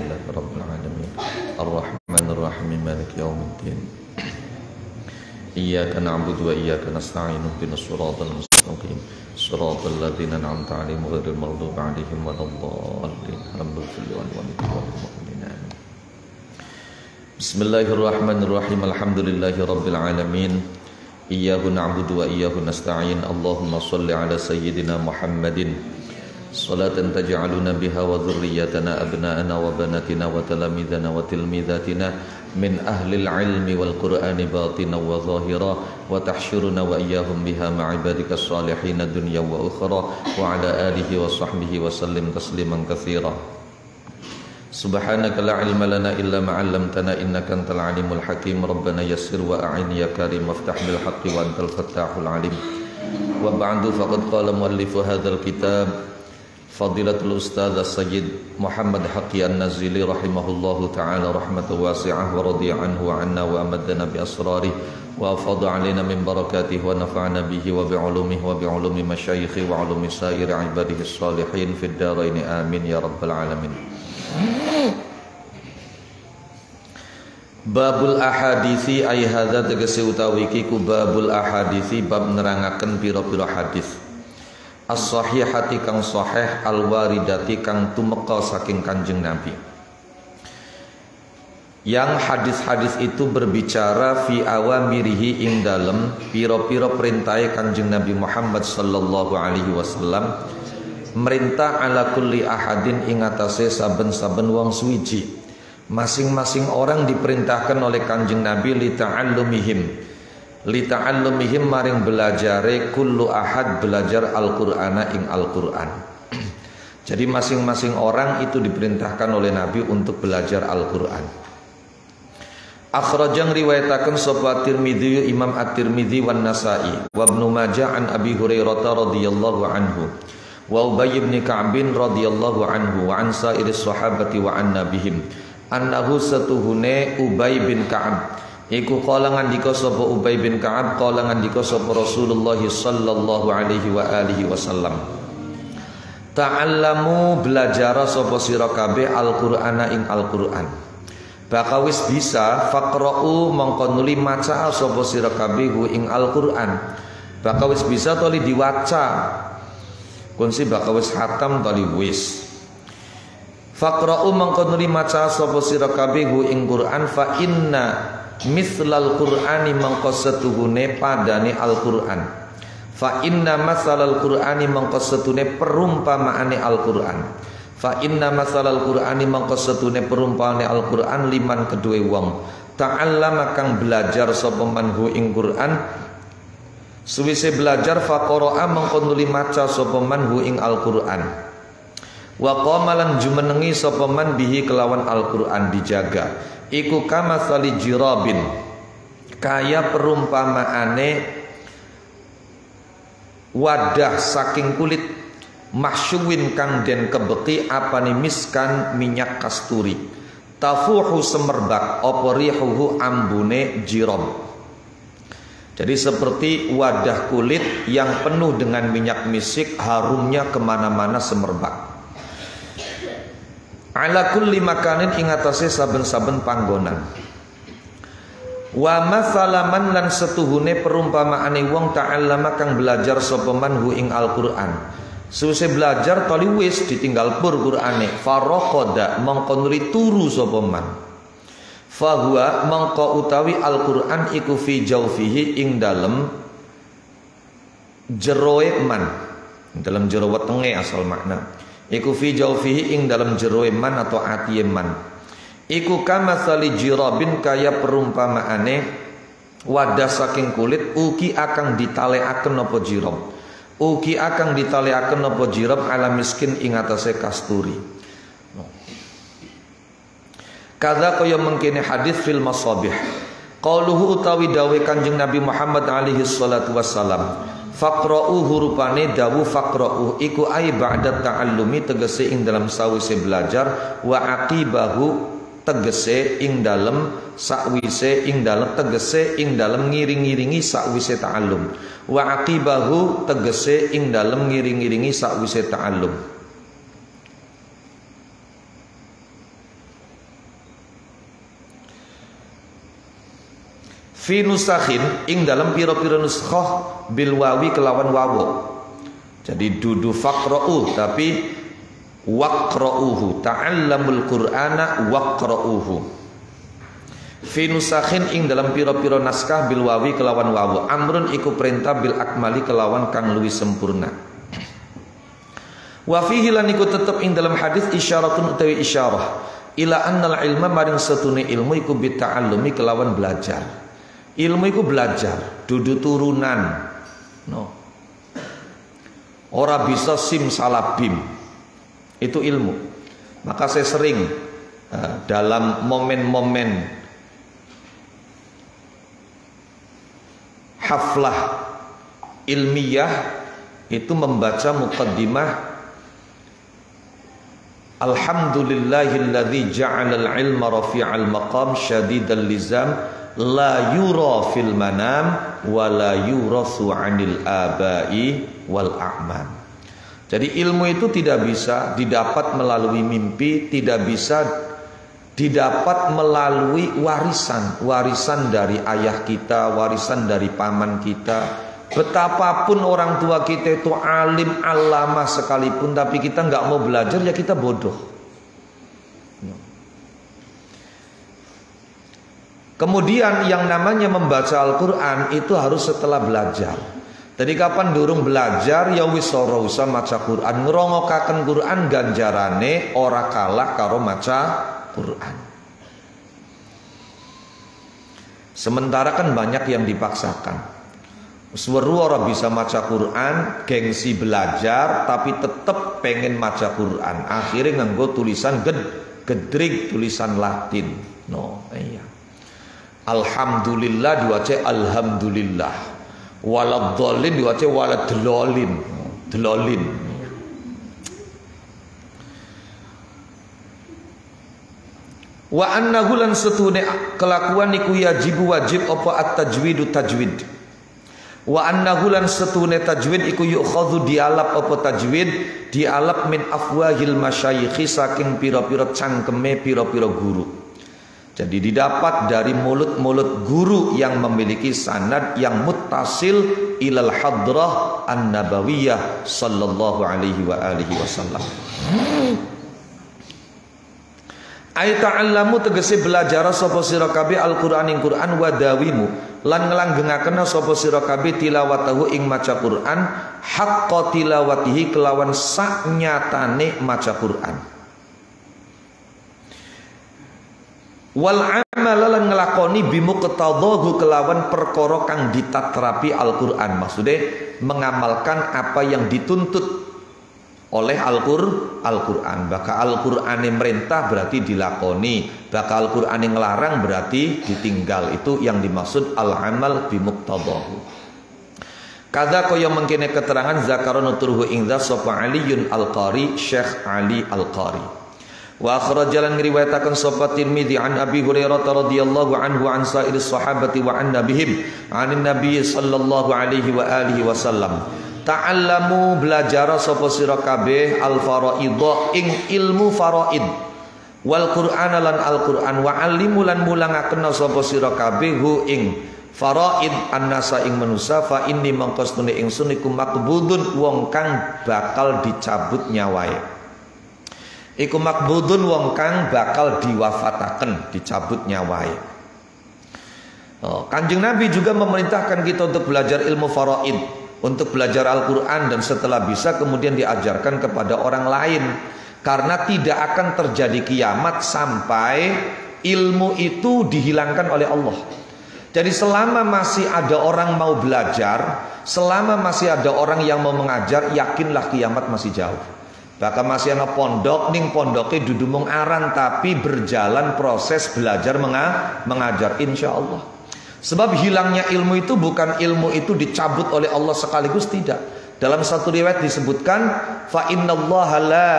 Alhamdulillahi Rabbil Alamin Ar-Rahmanir Rahim Maliki Yawmiddin Iyyaka na'budu wa iyyaka nasta'in ihdinas siratal mustaqim siratal ladzina an'amta 'alaihim ghairil maghdubi 'alaihim waladdallin Bismillahirrahmanirrahim Alhamdulillahi Rabbil Alamin Iyyaka na'budu wa iyyaka nasta'in Allahumma shalli 'ala sayyidina Muhammadin salatan taj'aluna biha wa dhurriyyatana abna'ana wa banatina wa talamidana wa tilmidatina min ahlil ilmi wal qur'ani batina wa zahira wa tahsyuruna wa iyyahum biha ma'ibadika salihin dunya wa ukhra wa ala alihi wa sahbihi wa sallim tasliman katsira. Subhanaka la ilma lana illa ma 'allamtana innaka antal alimul hakim. Rabbana yassir wa a'in ya karim waftah bil haqqi wa antal fattahul alim. Wa ba'du faqad qala muallifu hadzal kitab Fadilatul Ustaz As-Sayyid Muhammad Haqqi An-Nazili rahimahullahu ta'ala rahmatan wasi'ah wa radiya anhu wa anna wa amaddana bi asrarih wa afadha alaina min barakatihi wa nafa'ana bihi wa bi ulumihi wa bi ulumi masyayikhi wa ulumi sairi ibadihi salihin fid dharain amin ya rabbal alamin. Babul ahadisi ay hadza tegese utawi iki ku babul ahadisi bab nerangaken pira-pira hadis as-sahihati kang sahih al-waridati kang tumeka saking Kanjeng Nabi. Yang hadis-hadis itu berbicara fi awamirihi ing dalem pira-pira perintahe Kanjeng Nabi Muhammad sallallahu alaihi wasallam merintah ala kulli ahadin ing atase saben-saben wong suwiji. Masing-masing orang diperintahkan oleh Kanjeng Nabi li ta'allumihim maring belajare kullu ahad belajar Al-Qur'ana ing Al-Qur'an. Jadi masing-masing orang itu diperintahkan oleh Nabi untuk belajar Al-Qur'an. Akhrajang riwayataken sapa Tirmidzi Imam At-Tirmidzi wan Nasa'i wa Ibnu Majah an Abi Hurairah radhiyallahu anhu wa Ubay bin Ka'b radhiyallahu anhu wa an sa'iris sahabati wa an nabihim annahu satuhune Ubay bin Ka'ab iku qala ngandika sapa Ubay bin Ka'ab qala ngandika sapa Rasulullah sallallahu alaihi wa alihi wasallam ta'allamu belajar sapa sira kabeh Al-Qur'ana ing Al-Qur'an baka wis bisa faqra'u mongko nuli maca sapa sira kabeh ing Al-Qur'an baka wis bisa toli diwaca kunsi baka wis khatam toli wis faqra'u mongko nuli maca sapa sira kabeh ing Qur'an fa inna mislal Qur'ani mangko setuhune padane Al-Qur'an fa inna masalal Qur'ani mangko setune perumpamaane Al-Qur'an fa inna masalal Qur'ani mangko setune perumpamaane Al-Qur'an liman kedue wong ta'allama kang belajar sapa manhu ing Qur'an suwise belajar faqara'a mangko nuli maca sapa manhu ing Al-Qur'an wa qamalan jumenengi sapa man bihi kelawan Al-Qur'an dijaga iku kama sali jirabin kaya perumpamaane wadah saking kulit mahsyuwin kang den kebeki apane miskan minyak kasturi tafuhu semerbak apa rihuhu ambune jirab. Jadi seperti wadah kulit yang penuh dengan minyak misik harumnya kemana-mana semerbak. Ala kulli makanin ing atase saben-saben panggonan. Wa masalaman lan setuhune perumpamaane wong ta'allama kang belajar sapa manhu ing Al-Qur'an. Suwise belajar tali wis ditinggal pur Qur'ane faraqada mongko nuli turu sapa man. Fahuwa mongko utawi Al-Qur'an iku fi jawfihi ing dalem jeroe man. Dalam jero wetenge asal makna. Iku fi jawfihi ing dalam jeroe man atau atiye man. Iku kama sali jirabin kaya perumpamaane wadah saking kulit uki akan ditalekaken apa jirab. Uki akan ditalekaken apa jirab ala miskin ing atase kasturi. Kadza kaya mengkene hadis fil masabih. Qauluhu utawi dawe Kanjeng Nabi Muhammad alaihi salatu wassalam. Faqra'u hurufane dawu faqra'u iku ai ba'da ta'allumi tegese ing dalam sawise belajar wa aqibahu tegese ing dalam sakwise ing dalam tegese ing dalam ngiring-ngiringi sakwise ta'allum wa aqibahu tegese ing dalam ngiring-ngiringi sakwise ta'allum. fi nusakhin ing dalam pira-pira nuskhah bil wawi kelawan wawu. Jadi dudu faqra'u tapi waqra'uhu, ta'allamul qur'ana waqra'uhu. Fi nusakhin ing dalam pira-pira naskah bil wawi kelawan wawu. Amrun iku perintah bil akmali kelawan kang luwih sempurna. Wa fihi lan iku tetep ing dalam hadis isyaratun utawi isyarah ila annal ilma maring setune ilmu iku bita'allumi kelawan belajar. Ilmu iku belajar, dudu turunan. No. Ora bisa sim salah bim. Itu ilmu. Maka saya sering dalam momen-momen haflah ilmiah itu membaca muqaddimah Alhamdulillahilladzi ja'alal ilma rafi'al maqam syadidal lizam la yura fil manam wa la yurasu 'anil abai wal a'man. Jadi ilmu itu tidak bisa didapat melalui mimpi, tidak bisa didapat melalui warisan dari ayah kita, warisan dari paman kita. Betapapun orang tua kita itu alim alama sekalipun, tapi kita nggak mau belajar, ya kita bodoh. Kemudian yang namanya membaca Al-Quran itu harus setelah belajar. Jadi kapan durung belajar ya wis ora usah maca Quran. Ngerongokaken Quran ganjarane ora kalah karo maca Quran. Sementara kan banyak yang dipaksakan. Seweru ora bisa maca Quran, gengsi belajar tapi tetep pengen maca Quran. Akhirnya nganggo tulisan gedrik, tulisan Latin. No, iya. Alhamdulillah diwaca alhamdulillah. Waladhdallin diwaca waladhdallin. Dlolin. Wa annahu lan setune kelakuan iku wajib apa at-tajwidu tajwid. Wa annahu lan setune tajwid iku yu'khadhu dialap apa tajwid dialap min afwahil masyayikh saking pira-pira cangkeme pira-pira guru. Jadi didapat dari mulut-mulut guru yang memiliki sanad yang muttasil ilal hadrah an-nabawiyah sallallahu alaihi wa alihi wasallam. Ai ta'allamu tegese belajar sapa sira kabeh Al-Qur'an ing Qur'an wa dawimu lan ngelanggengaken sapa sira kabeh tilawatahu ing maca Qur'an haqqa tilawatihi kelawan sak nyatane maca Qur'an. Wal amal lan nglakoni bimuqtadhahu kelawan perkara kang ditatrapi Al-Qur'an. Maksudnya mengamalkan apa yang dituntut oleh Al-Qur'an. Baka Al-Qur'an yang merintah berarti dilakoni, baka Al-Qur'an yang ngelarang berarti ditinggal. Itu yang dimaksud al-amal bimuqtadhahu. Kada kaya mengkene keterangan zakaron turhu ingza sapa Aliyun Al-Qari, Syekh Ali Al-Qari. Wa akhrajalan ngriwayataken sapa Tirmidzi an Abi Hurairah radhiyallahu anhu an sa'iris sahabati wa an nabihim anin nabiy sallallahu alaihi wa alihi wasallam. Ta'allamu belajar sapa sira kabeh al-faraidha ing ilmu faraid wal Qur'an lan Al-Qur'an wa alimu lan mulangaken sapa sira kabeh hu ing faraid annasa ing manusa fa inni mangkastune ingsun iku makbudun wong kang bakal dicabut nyawae. Iku makbudun wong kang bakal diwafataken, dicabut nyawae. Kanjeng Nabi juga memerintahkan kita untuk belajar ilmu faraid, untuk belajar Al-Quran dan setelah bisa kemudian diajarkan kepada orang lain. Karena tidak akan terjadi kiamat sampai ilmu itu dihilangkan oleh Allah. Jadi selama masih ada orang mau belajar, selama masih ada orang yang mau mengajar, yakinlah kiamat masih jauh. Bahkan masih ada pondok, ning pondoknya dudu mung aran tapi berjalan proses belajar mengajar insya Allah. Sebab hilangnya ilmu itu bukan ilmu itu dicabut oleh Allah sekaligus, tidak. Dalam satu riwayat disebutkan fa innallaha la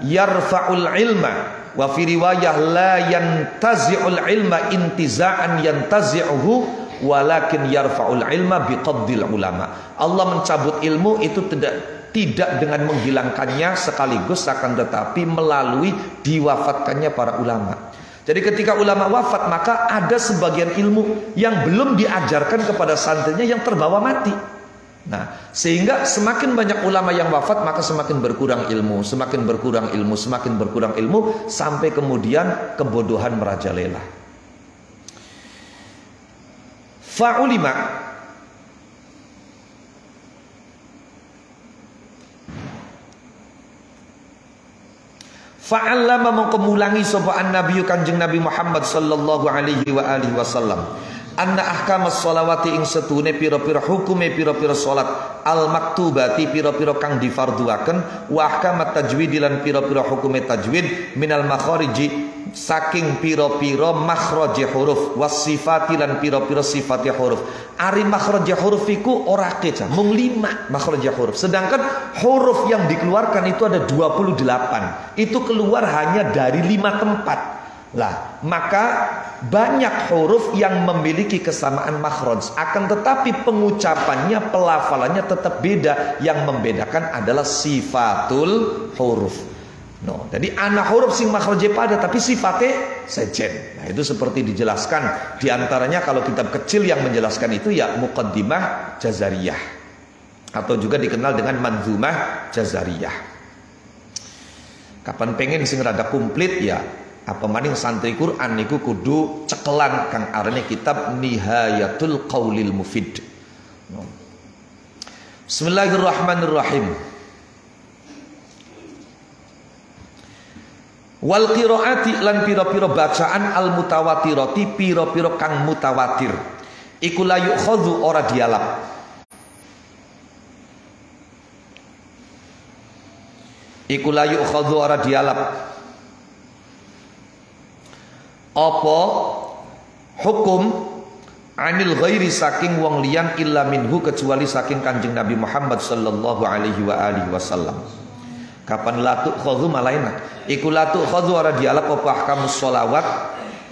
yarfa'ul ilma wa fi riwayah la yantazi'ul ilma intiza'an yantazi'uhu walakin yarfa'ul ilma biqabdil ulama. Allah mencabut ilmu itu tidak dengan menghilangkannya sekaligus, akan tetapi melalui diwafatkannya para ulama. Jadi ketika ulama wafat, maka ada sebagian ilmu yang belum diajarkan kepada santrinya yang terbawa mati. Nah, sehingga semakin banyak ulama yang wafat, maka semakin berkurang ilmu, semakin berkurang ilmu, semakin berkurang ilmu, sampai kemudian kebodohan merajalela. Fa'ulima, fa'allama mengkemulangi sopan Nabi Kanjeng Nabi Muhammad sallallahu alaihi wa alihi wasallam anna ahkamas sholawati ing setune pira-pira hukume pira-pira salat al maktubati pira-pira kang difarduaken wa ahkamat tajwid lan pira-pira hukume tajwid minal makhariji saking pira-pira makhraji huruf wasifati lan pira-pira sifati huruf. Ari makhraji huruf iku ora keca mung 5 makhraji huruf, sedangkan huruf yang dikeluarkan itu ada 28. Itu keluar hanya dari 5 tempat. Lah, maka banyak huruf yang memiliki kesamaan makhraj, akan tetapi pengucapannya, pelafalannya tetap beda. Yang membedakan adalah sifatul huruf. No, jadi anak huruf sing makhraje pada tapi sifatnya sejen. Nah, itu seperti dijelaskan di antaranya kalau kitab kecil yang menjelaskan itu ya Muqaddimah Jazariyah atau juga dikenal dengan Manzumah Jazariyah. Kapan pengen sing rada komplit ya apa maning santri Quran niku kudu cekelan kang arane kitab Nihayatul Qaulil Mufid. Bismillahirrahmanirrahim. Wal qiraati lan pira-pira bacaan al mutawatirati pira-pira kang mutawatir iku la yukhadhu ora dialap. Iku la yukhadhu ora dialap. Apa hukum anil ghairi saking wong liyan illa minhu kecuali saking Kanjeng Nabi Muhammad sallallahu alaihi wa alihi wasallam. Kapan latu khadhu malaina iku latu khadhu ora dialap apa ahkamus sholawat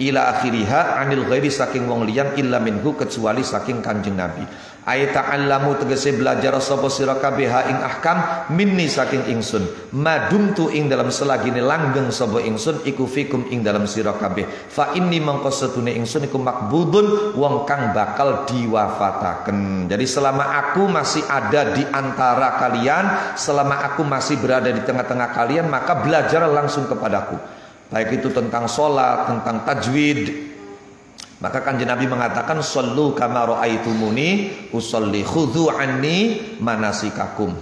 ila akhiriha anil ghairi saking wong liyan illa minhu kecuali saking Kanjeng Nabi. Ay ta'allamu tegese belajar sapa sira kabeh ing ahkam minni saking ingsun madumtu ing dalam selagine langgeng sapa ingsun iku fikum ing dalam sira kabeh fa inni mangko setune ingsun iku makbudun wong kang bakal diwafataken. Jadi selama aku masih ada di antara kalian, selama aku masih berada di tengah-tengah kalian, maka belajar langsung kepadaku, baik itu tentang sholat, tentang tajwid. Maka Kanjeng Nabi mengatakan shollu kama ra'aitumuni usolli khudhu anni manasikakum.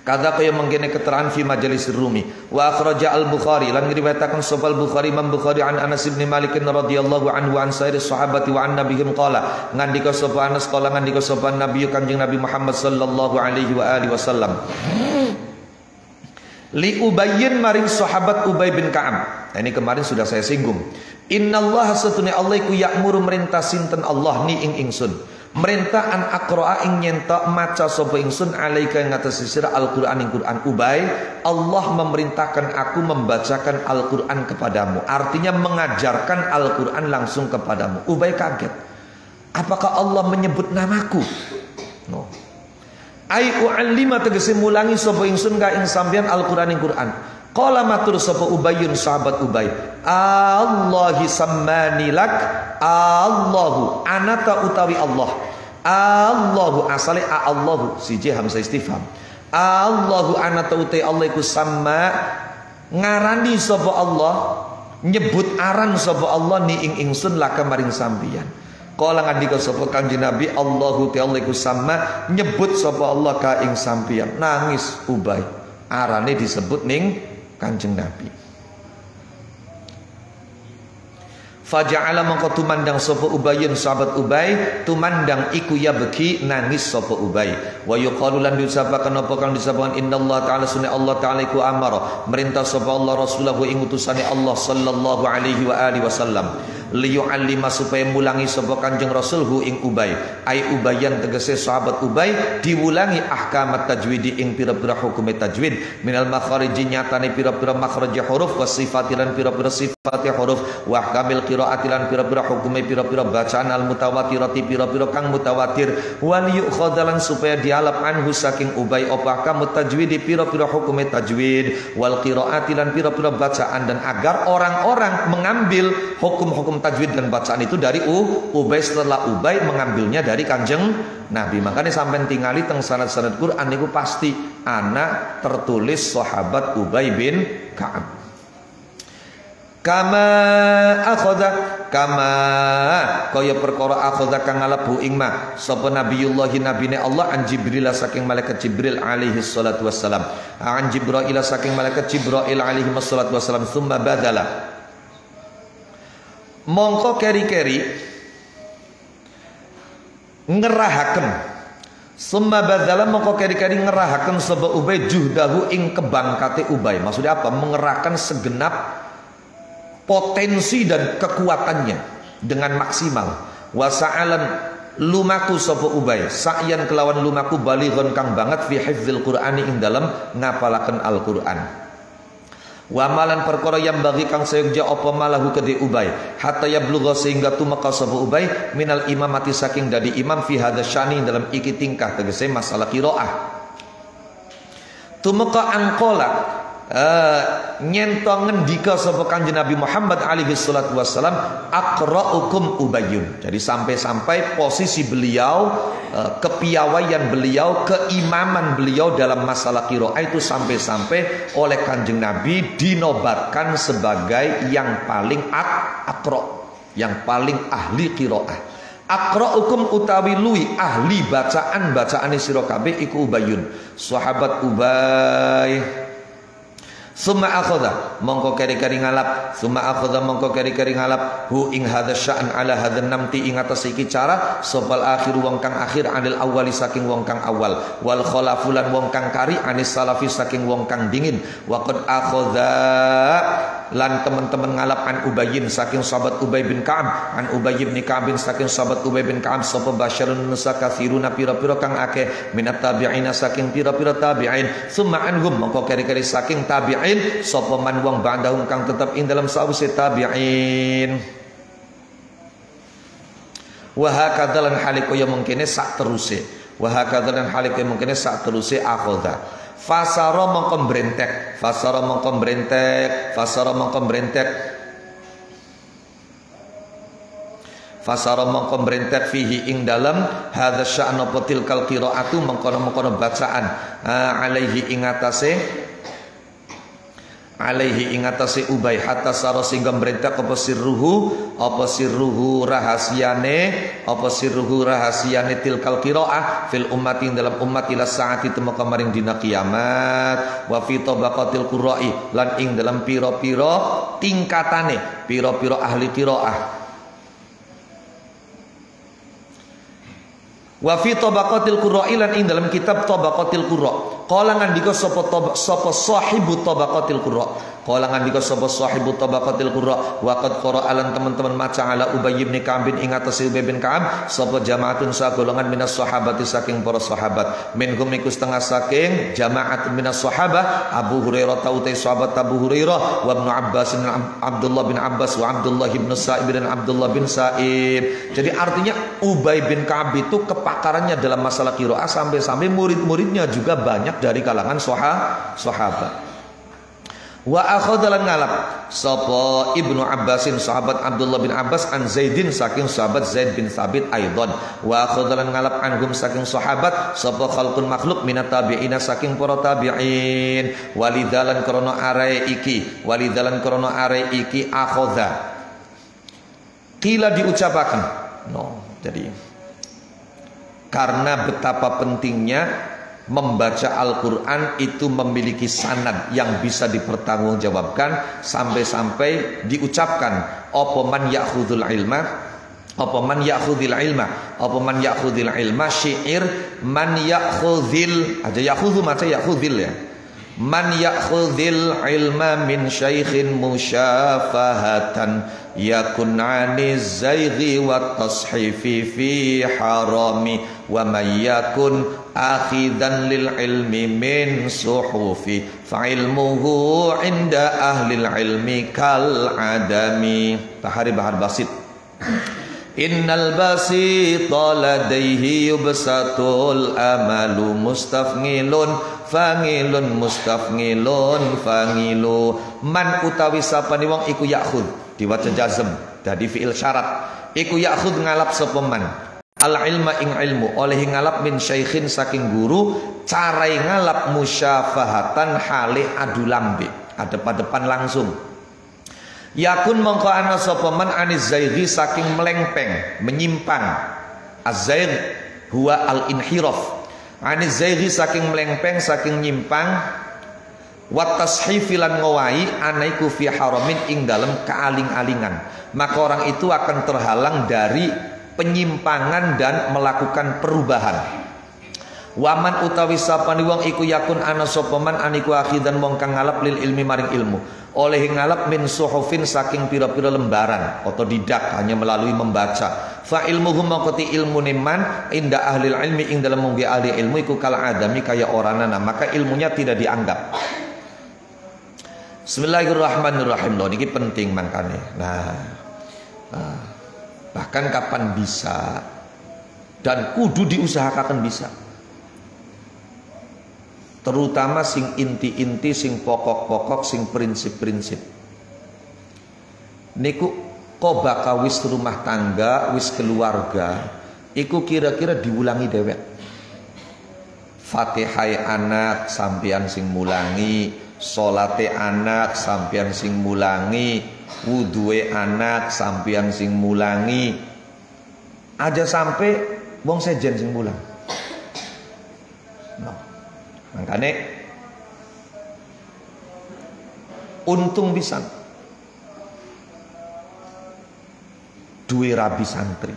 Kada kaya mengkene keterangan fi majalis Rumi wa akhraja al-Bukhari lan ngriwayataken sapa al-Bukhari Imam Bukhari an Anas bin Malik radhiyallahu anhu an sairi sahabati wa an nabihim qala ngandika sapa Anas qala ngandika sapa Nabi Kanjeng Nabi Muhammad sallallahu alaihi wa alihi wasallam li Ubayyin maring sahabat Ubay bin Ka'ab. Nah, ini kemarin sudah saya singgung. Innallaha satune Allah iku ya'muru merintah sinten Allah ni ing ingsun. Merintah an aqra'a ing nyentak maca sapa ingsun alaika ing atas sira Al-Qur'an ing Qur'an. Ubay, Allah memerintahkan aku membacakan Al-Qur'an kepadamu. Artinya mengajarkan Al-Qur'an langsung kepadamu. Ubay kaget. Apakah Allah menyebut namaku? No. Ai u'allima tegese mulangi sapa ingsun ka ing sampeyan Al-Qur'an ing Qur'an. Qala matur sapa Ubayyun sahabat Ubay, Allahi sammani lak, Allahu anata utawi Allah. Allahu asale Allahu siji hamzah istifham. Allahu anata utai Allah iku sama ngarani sapa Allah, nyebut aran sapa Allah ni ing ingsun laka maring sampeyan. Kala ngandika sapa Kanjeng Nabi Allahu ta'ala iku sama nyebut sapa Allah ka ing sampeyan. Nangis Ubay. Arane disebut ning Kanjeng Nabi. Faja'ala mangko tumandang sapa Ubayyin sahabat Ubay, tumandang iku ya beki nangis sapa Ubay. Wa yuqalu lan diucapaken apa kang disapaken innallaha ta'ala sunna Allah ta'ala iku amara merintah sapa Allah rasulahu ing utusane Allah sallallahu alaihi wa alihi wasallam liyu'allima supaya mulangi sapa Kanjeng Rasulhu ing Ubay. Ai Ubayyan tegese sahabat Ubay diwulangi ahkamat tajwid ing pira-pira hukum tajwid minal makhariji nyatane pira-pira makhraj huruf wa sifatilan pira-pira sifat huruf wa ahkamil qiraati lan pira-pira hukume pira-pira bacaan al mutawatirati pira-pira kang mutawatir wal yukhadhalan supaya dia nyalap anhu saking Ubay apa kamu tajwid pira-pira hukum tajwid wal qiraati lan pira-pira bacaan, dan agar orang-orang mengambil hukum-hukum tajwid dan bacaan itu dari Ubay setelah Ubay mengambilnya dari Kanjeng Nabi. Makanya sampai tinggali teng sanad-sanad Quran niku pasti ana tertulis sahabat Ubay bin Ka'ab. Kama akhadha kama kaya perkara akhadha kang ngalebu ing ma sapa nabiyullah nabine Allah an Jibril saking malaikat Jibril alaihi salatu wassalam, an Jibril saking malaikat Jibril alaihi salatu wassalam, summa badala mongko keri-keri ngerahaken, summa badala mongko keri-keri ngerahaken sapa Ubay juhdahu ing kebangkate Ubay. Maksudnya apa? Mengerahkan segenap potensi dan kekuatannya dengan maksimal. Wasa'alan lumaku sapa Ubay sa'yan kelawan lumaku balighon kang banget fi hifdzil Qur'ani ing dalam ngapalaken Al-Qur'an. Wa malan perkara yang bagi kang sayogja apa malahu kedhe Ubay hatta yablugha sehingga tumeka sapa Ubay minal imamati saking dadi imam fi hadza syani dalam iki tingkah tegese masalah qiraah. Tumeka angkola nyento ngendika sapa Kanjeng Nabi Muhammad alaihi salatu wassalam aqra'ukum Ubayyun. Jadi sampai-sampai posisi beliau, kepiawaian beliau, keimaman beliau dalam masalah qiraah itu sampai-sampai oleh Kanjeng Nabi dinobatkan sebagai yang paling aqra', yang paling ahli qiraah. Aqra'ukum utawi lui ahli bacaan sira kabeh iku Ubayyun, sahabat Ubay. Summa akhadha mongko keri-keri ngalap, summa akhadha mongko keri-keri ngalap hu ing hadza sya'an ala hadzal namti ing atas iki cara sopal akhir wong kang akhir anil awali saking wong kang awal wal khalafulan wong kang kari anis salafi saking wong kang dingin wa qad akhadha lan teman-teman ngalap an Ubayyin saking sahabat Ubay bin Ka'ab an Ubay bin Ka'ab saking sahabat Ubay bin Ka'ab sapa basyarun musakathiruna pira-pira kang akeh minat tabi'ina saking pira-pira tabi'in summa anhum mongko keri-keri saking tabi'in sapa man wong ba'dahum kang tetap ing dalam sawise tabi'in. Wa hakadzalan haliko ya mungkine sak teruse, wa hakadzalan haliko mungkine sak teruse akhadha fasara mongko mbrentek, fasara mongko mbrentek, fasara mongko mbrentek, fasara mongko mbrentek fihi ing dalam hadza sya'na tilkal qiraatu mengkono-mengkono bacaan alaihi ing atase alaihi ing atase Ubay hatta saro singga mbrentek apa sirruhu rahasiane tilkal qiraah fil ummati dalam umat ila saati temeka maring dina kiamat wa fi tabaqatil qurra'i lan ing dalam pira-pira tingkatane pira-pira ahli qiraah wa fi tabaqatil qurra'i lan ing dalam kitab tabaqatil qurra' qala ngandika sapa sahibu tabaqatil qurra' qala ngandika sapa sahibu tabaqatil qurra' wa qad qara'alan teman-teman maca ala Ubay bin Ka'ab ing atase Ubay bin Ka'ab sapa jamaatun sagolongan minas sahabati saking para sahabat minhum iku setengah saking jamaatun minas sahabah Abu Hurairah tautai sahabat Abu Hurairah wa Ibnu Abbas Abdullah bin Abbas wa Abdullah bin Sa'ib dan Abdullah bin Sa'ib. Jadi artinya Ubay bin Ka'ab itu kepakarannya dalam masalah qiraah sampai-sampai murid-muridnya juga banyak dari kalangan sahabat. Wa akhadhalan ngalap sapa Ibnu Abbasin sahabat Abdullah bin Abbas an Zaidin saking sahabat Zaid bin Thabit aidan wa akhadhalan ngalap anhum saking sahabat sapa khalqun makhluk minat tabi'ina saking para tabi'in walidalan krana are iki akhadha qila diucapaken jadi karena betapa pentingnya membaca Al-Quran itu memiliki sanad yang bisa dipertanggungjawabkan sampai-sampai diucapkan apa man ya'khudhul ilma syair man ya'khudhil aja ya'khudhu maca ya'khudhil ya man ya'khudhil ilma min syaikhin musyafahatan yakun 'aniz zaighi wat tashifi fi harami wa may yakun akhidan lil ilmi min suhufi fa ilmuhu 'inda ahli ilmi kal adami. Tahari Bahar Basit. Innal basita ladaihi yubsatul amalu mustafngilun fangilun mustafngilun fangilu. Man utawi sapane wong iku yakhud diwaca jazm dadi fiil syarat. Iku yakhud ngalap sapa man al ilma ing ilmu oleh ngalap min syaikhin saking guru. Carai ngalap musyafahatan hale adu lambe adep-adepan langsung. Yakun mongko ana sapa man aniz zaighi saking melengpeng menyimpang. Az-zaigh huwa al-inhiraf. Aniz zaighi saking melengpeng saking nyimpang. Wa tashifilan ngowai anaiku fi haramin ing dalem kaaling-alingan. Maka orang itu akan terhalang dari penyimpangan dan melakukan perubahan. Waman utawi sapani wong iku yakun ana sapa man aniku akhidan wong kang ngalap lil ilmi maring ilmu. Oleh ngalap min suhufin saking pira-pira lembaran otodidak hanya melalui membaca. Fa ilmuhum maqti ilmu man inda ahli ilmi ing dalam munggi ahli ilmu iku kal adami kaya oranana, maka ilmunya tidak dianggap. Bismillahirrahmanirrahim. Loh niki penting mangkane. Bahkan kapan bisa dan kudu diusahakan bisa. Terutama sing inti-inti, sing pokok-pokok, sing prinsip-prinsip. Niku kobaka wis rumah tangga, wis keluarga, iku kira-kira diulangi dewek. Fatihai anak sampeyan sing mulangi, salate anak sampeyan sing mulangi, wuduhe anak sampeyan sing mulangi. Aja sampai wong sejen sing mulang. Makanya untung bisa duwe rabi santri.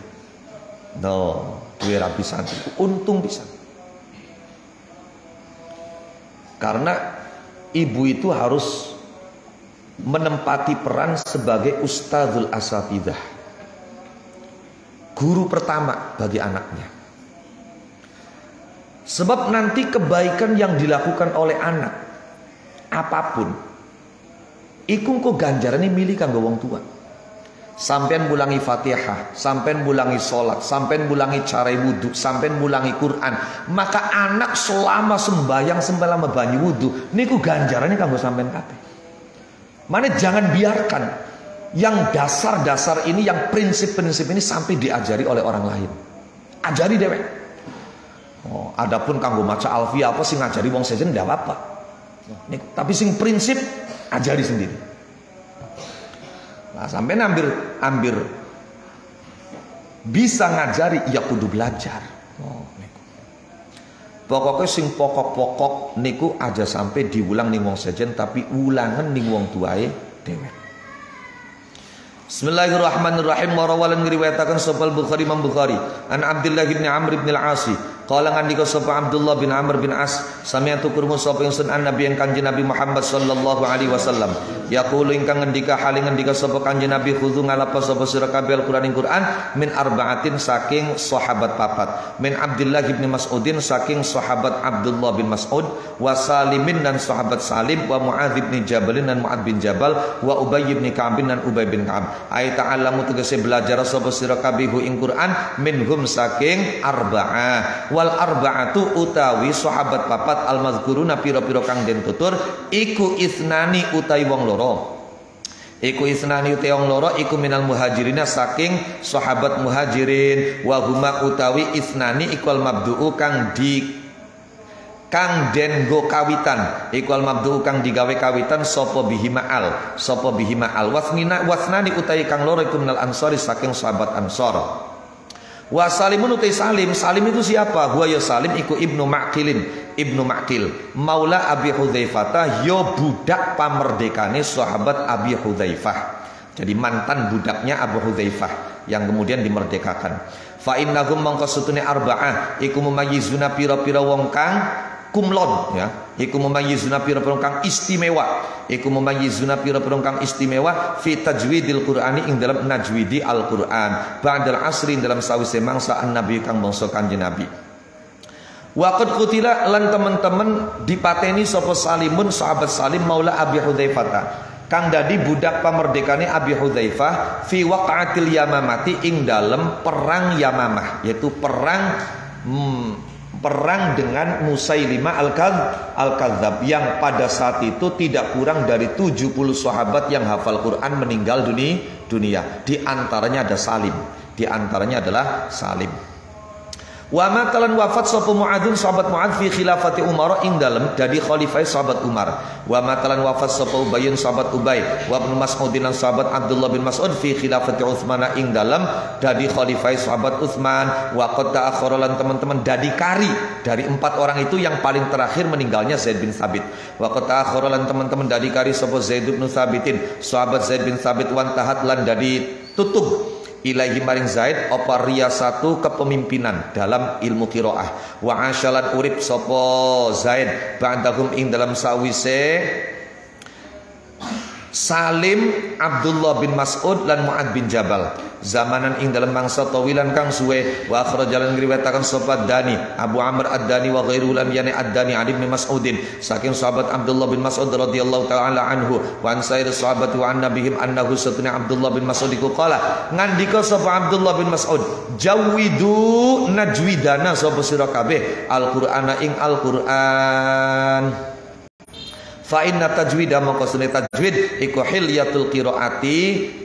Duwe rabi santri untung bisa. Karena ibu itu harus menempati peran sebagai ustadzul asatidzah, guru pertama bagi anaknya. Sebab nanti kebaikan yang dilakukan oleh anak apapun iku kok ganjarane milih kanggo wong tua. Sampean mulangi Fatihah, sampean mulangi salat, sampean mulangi cara wudu, sampean mulangi Quran, maka anak selama sembahyang selama banyu wudu niku ganjarane kanggo sampean kabeh. Mane jangan biarkan yang dasar-dasar ini, yang prinsip-prinsip ini sampai diajari oleh orang lain. Ajari dewek. Adapun kanggo maca alfiah apa sing ngajari wong sejen ndak apa-apa. Tapi sing prinsip ajari sendiri. Nah, sampai ambir bisa ngajari ya kudu belajar. Pokoknya sing pokok-pokok niku aja sampai diulang ning wong sejen, tapi ulangan ning wong tuae dewek. Bismillahirrahmanirrahim. Warawalan ngriwayataken sapa Bukhari Imam Bukhari an Abdullah bin Amr bin Al-As qala ngandika sapa Abdullah bin Amr bin As sami'tu krungu sapa ingsun Nabi yang kanjeng Nabi Muhammad sallallahu alaihi wasallam yaqulu ingkang ngendika hale ngendika sapa kanjeng Nabi khudzu ngalapa sapa sira kabeh Al-Qur'an ing Qur'an min arba'atin saking sahabat papat, min Abdullah bin Mas'udin saking sahabat Abdullah bin Mas'ud, wa Salimin dan sahabat Salim, wa Muadz bin Jabal dan Muadz bin Jabal, wa Ubay bin Ka'ab dan Ubay bin Ka'ab. Ai ta'allamu tegese belajar sapa sira kabeh ing Quran minhum saking arba'ah. Wal arba'atu utawi sahabat papat al mazkuruna pira-pira kang den tutur iku isnani utawi wong loro. Iku isnani utawi wong loro iku minal muhajirina saking sahabat muhajirin, wa huma utawi isnani iku al mabdu'u kang den go kawitan, iku al mabdu kang digawe kawitan sapa bihima al wasnani utawi kang loro iku minal ansori saking sahabat ansor. Wa Salimun utai Salim itu siapa? Huwa ya Salim iku ibnu Ma'qil maula Abi Hudzaifah, yo budak pamerdekane sahabat Abi Hudzaifah. Jadi mantan budaknya Abu Hudzaifah yang kemudian dimerdekakan. Fa innahum mangka sutune arba'ah iku mumayyizuna pira-pira wong kang kumlon, ya, iku mumayyizuna pira-pira kang istimewa, iku mumayyizuna pira-pira kang istimewa fi tajwidil Qur'ani ing dalam najwidi Al-Qur'an ba'dal asri dalam sawise mangsa Nabi kang bangsa Kanjeng Nabi. Waqad qutila lan teman-teman dipateni sapa Salimun sahabat Salim maula Abi Hudzaifah kang dadi budak pamerdekane Abi Hudzaifah fi waqatil Yamamati ing dalem perang Yamamah, yaitu perang dengan Musailimah Al-Kadzab yang pada saat itu tidak kurang dari 70 sahabat yang hafal Quran meninggal dunia. Di antaranya ada Salim. Di antaranya adalah Salim. Wa matalan wafat sapa Muadzun sahabat Muadz fi khilafati Umar ing dalem dadi khalifah sahabat Umar. Wa matalan wafat sapa Ubayyun sahabat Ubay wa Ibnu Mas'udin sahabat Abdullah bin Mas'ud fi khilafati Utsman ing dalem dadi khalifah sahabat Utsman. Wa qad ta'akhkhara lan teman-teman dadi kari dari 4 orang itu yang paling terakhir meninggalnya Zaid bin Tsabit. Wa qad ta'akhkhara lan teman-teman dadi kari sapa Zaid bin Tsabitin sahabat Zaid bin Tsabit wan tahat lan dadi tutup ilaihi maring Zaid apa riyasatu kepemimpinan dalam ilmu qiraah. Wa asyalan urip sapa Zaid ba'dahum ing dalam sawise Salim, Abdullah bin Mas'ud lan Mu'ad bin Jabal zamanan ing dalam mangsa tawilan kang suwe. Wa akhrajalan ngriwayataken sapa Dani Abu Amr Ad-Dani wa ghairu lam yani Ad-Dani Ali bin Mas'udin saking sahabat Abdullah bin Mas'ud radhiyallahu taala anhu wa an sair sahabat wa an nabihim annahu satuna Abdullah bin Mas'ud iku qala ngandika sapa Abdullah bin Mas'ud jawidu najwidana sapa sira kabeh Al-Qur'ana ing Al-Qur'an. Fa inna tajwida mongko sunne tajwid iku hilyatul qiraati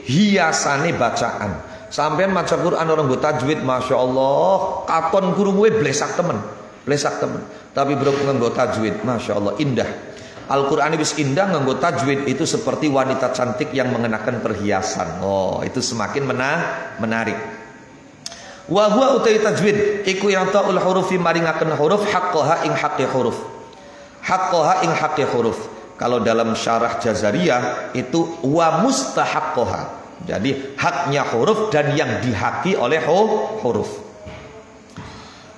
hiasane bacaan. Sampeyan maca Quran orang nggo tajwid masyaallah katon krunguwe blesak temen. Tapi bro nggo tajwid masyaallah indah. Al-Qur'an wis indah nganggo tajwid itu seperti wanita cantik yang mengenakan perhiasan. Oh, itu semakin menarik. Wa huwa utai tajwid iku ya'taul hurufi maringaken huruf haqqaha ing haqqi huruf. Haqqaha ing haqqi huruf. Kalau dalam syarah Jazariyah itu wa mustahaqqaha. Jadi haknya huruf dan yang dihaki oleh huruf.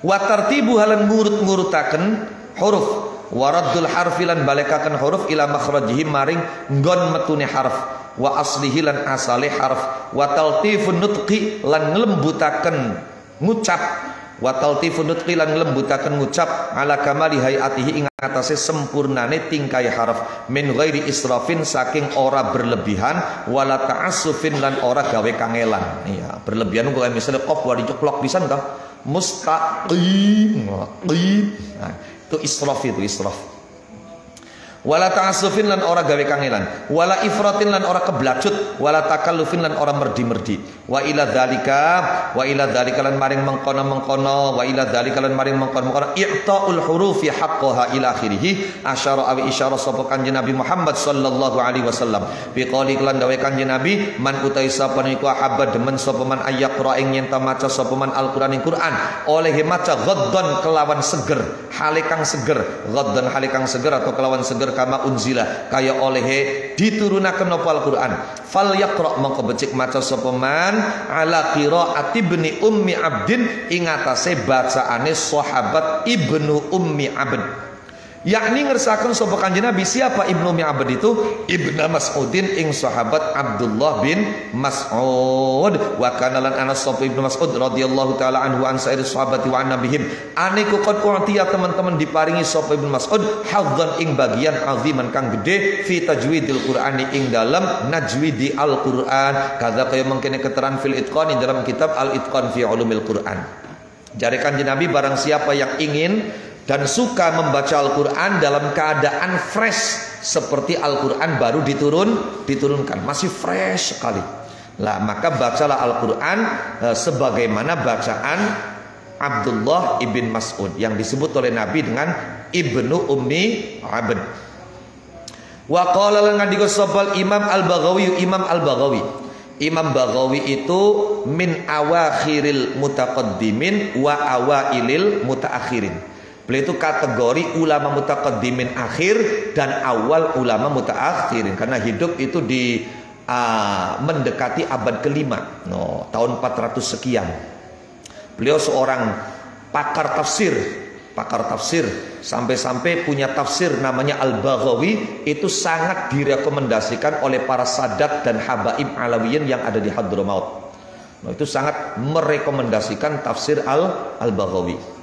Wa tartibu halan ngurut-ngurutaken huruf. Wa raddul harfi lan balekaken huruf ila makhrajihi maring nggon metune harf. Wa aslihi lan asale harf. Wa taltifun nutqi lan nglembutaken ngucap. Wa taltifun nutqi lan nglembutaken ngucap ala kamali hayatihi ing atase sempurnane tingkai harf min ghairi israfin saking ora berlebihan wala ta'assufin lan ora gawe kangelan. Iya, berlebihan kok misalnya qaf wa diceplok pisan ta mustaqim. Nah, itu israf wala ta'assufin lan ora gawe kangelan wala ifratin lan ora keblacut wala takallufin lan ora merdi-merdi wa ila dzalika lan maring mengkono wa ila dzalika lan maring mengkono i'taul hurufi haqqaha ila akhirih asyara awi isyara sapa kanjeng Nabi Muhammad sallallahu alaihi wasallam biqali lan dawe kanjeng Nabi man utai sapa niku habba demen sapa man ayaqra ing yen ta maca sapa man Al-Qur'an ing Qur'an oleh maca ghaddan kelawan seger hale kang seger ghaddan hale kang seger atau kelawan seger kama unzila kaya oleh diturunaken napa Al-Qur'an fal yaqra mongko becik maca sapa man ala qiraati ibni ummi abdin ing atase bacaane sahabat Ibnu Ummi Abd yakni ngersaken sapa kanjeng Nabi siapa Ibnu Ummi Abd itu Ibnu Mas'udin ing sahabat Abdullah bin Mas'ud wa kana lan Anas sapa Ibnu Mas'ud radhiyallahu taala anhu an sa'ir sahabati wa nabihim aniku qad u'tiya teman-teman diparingi sapa Ibnu Mas'ud hadzan ing bagian aziman kang gede fi tajwidil Qur'ani ing dalam najwidi Al-Qur'an kadza kaya mengkene keterangan fil itqan dalam kitab Al-Itqan fi ulumil Qur'an. Jare kanjeng Nabi barang siapa yang ingin dan suka membaca Al-Quran dalam keadaan fresh seperti Al-Quran baru diturunkan, masih fresh sekali. Lah maka bacalah Al-Quran sebagaimana bacaan Abdullah ibn Mas'ud yang disebut oleh Nabi dengan Ibnu Ummi Abd. Wa qala lan ngandika sapa Imam Al-Baghawi Imam Baghawi itu min awakhiril mutaqaddimin wa awailil mutaakhirin. Beliau itu kategori ulama mutaqaddimin akhir dan awal ulama mutaakhirin karena hidup itu di mendekati abad ke-5 tahun 400 sekian. Beliau seorang pakar tafsir sampai-sampai punya tafsir namanya Al-Baghawi itu sangat direkomendasikan oleh para sadat dan habaib alawiyin yang ada di Hadramaut. Itu sangat merekomendasikan tafsir Al-Baghawi.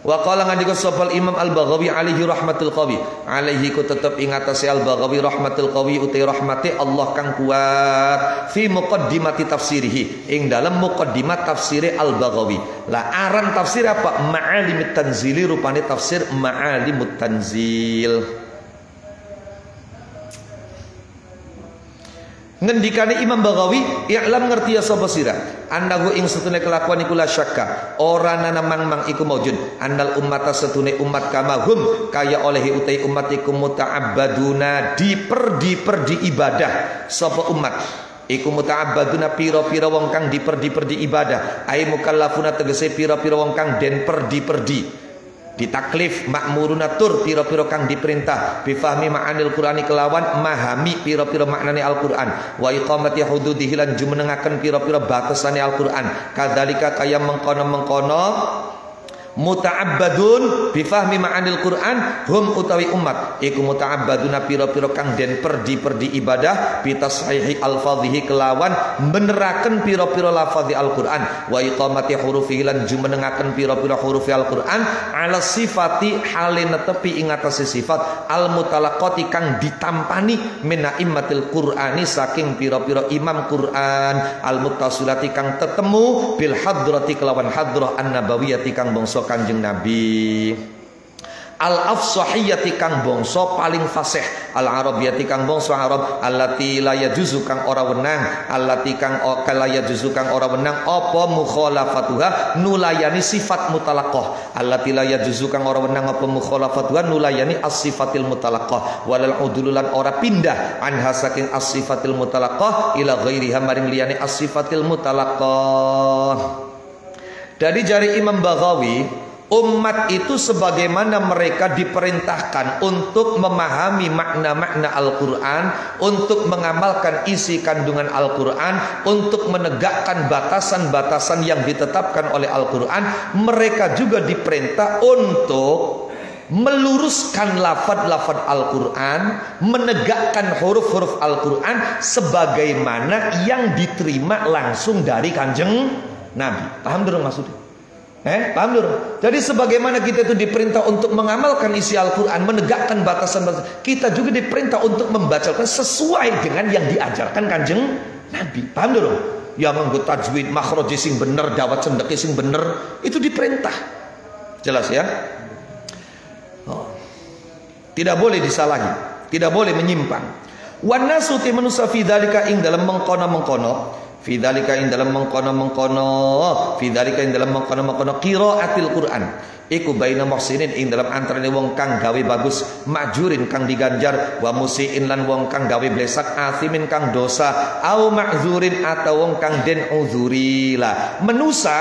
Wa qala ngandika sapa Imam Al-Baghawi alaihi rahmatul qawi, alaihi ku tetep ing atase Al-Baghawi rahmatul qawi uti rahmate Allah kang kuat fi muqaddimati tafsirihi ing dalam muqaddimat tafsire Al-Baghawi. Lah aran tafsir apa? Ma'alimut Tanzili, rupane tafsir Ma'alimut Tanzil. Ngendikane Imam Baghawi, i'lam ngerti ya sapa sira annahu ing setune kelakuan iku la syakka ora ana mang iku maujud annal ummata setune umat kamahum kaya olehi utai umat iku muta'abbaduna diperdi ibadah sapa umat iku muta'abbaduna pira-pira wong kang diperdi ibadah ai mukallafuna tegese pira-pira wong kang den perdi ditaklif ma'muruna tur pira-pira kang diperintah bifahmi ma'anil Qur'ani kelawan memahami pira-pira maknane Al-Qur'an wa iqamati hududihi lan jumenengaken pira-pira batasane Al-Qur'an kadzalika kaya mengkono-mengkono muta'abbadun bifahmi ma'anil Qur'an hum utawi umat iku muta'abbaduna pira-pira kang den perdi ibadah bitashihi alfadhihi kelawan beneraken pira-pira lafadhi Al-Qur'an wa iqamati hurufihi lan jumenengaken pira-pira hurufi Al-Qur'an ala sifati halin tepi ing atase sifat al-mutalaqati kang ditampani min a'immatil Qur'ani saking pira-pira imam Qur'an al-muttasilati kang tetemu bil hadrati kelawan hadrah an-nabawiyati kang bangsa Kanjeng Nabi al-afsahiyati kang bangsa paling fasih al-arabiyati kang bangsa Arab allati la yajuzu kang ora wenang allati kang la yajuzu kang ora wenang apa mukhalafatuha nulayani sifat mutalaqah allati la yajuzu kang ora wenang apa mukhalafatuha nulayani as-sifatil mutalaqah walal udululan ora pindah anha saking as-sifatil mutalaqah ila ghairiha maring liyane as-sifatil mutalaqah. Dari jari Imam Baghawi, umat itu sebagaimana mereka diperintahkan untuk memahami makna-makna Al-Quran, untuk mengamalkan isi kandungan Al-Quran, untuk menegakkan batasan-batasan yang ditetapkan oleh Al-Quran, mereka juga diperintah untuk meluruskan lafaz-lafaz Al-Quran, menegakkan huruf-huruf Al-Quran sebagaimana yang diterima langsung dari Kanjeng Nabi. Paham dong maksudnya? Paham dong? Jadi sebagaimana kita itu diperintah untuk mengamalkan isi Al-Quran, menegakkan batasan-batasan, kita juga diperintah untuk membacakan sesuai dengan yang diajarkan Kanjeng Nabi. Paham dong? Ya nganggo tajwid, makhraj sing bener, dawat cendeke sing bener, itu diperintah. Jelas ya? Tidak boleh disalahi, tidak boleh menyimpang. Wan nasu timanusa fi dzalika ing dalam mengkono-mengkono fidzalika ing dalam mengkono-mengkono fidzalika ing dalam mengkono-mengkono qiraatil Quran iku baina muhsinin ing dalam antarane wong kang gawe bagus majurin kang diganjar wa musiin lan wong kang gawe blesak asimin kang dosa au ma'zurin atau wong kang den uzuri. Lah menusa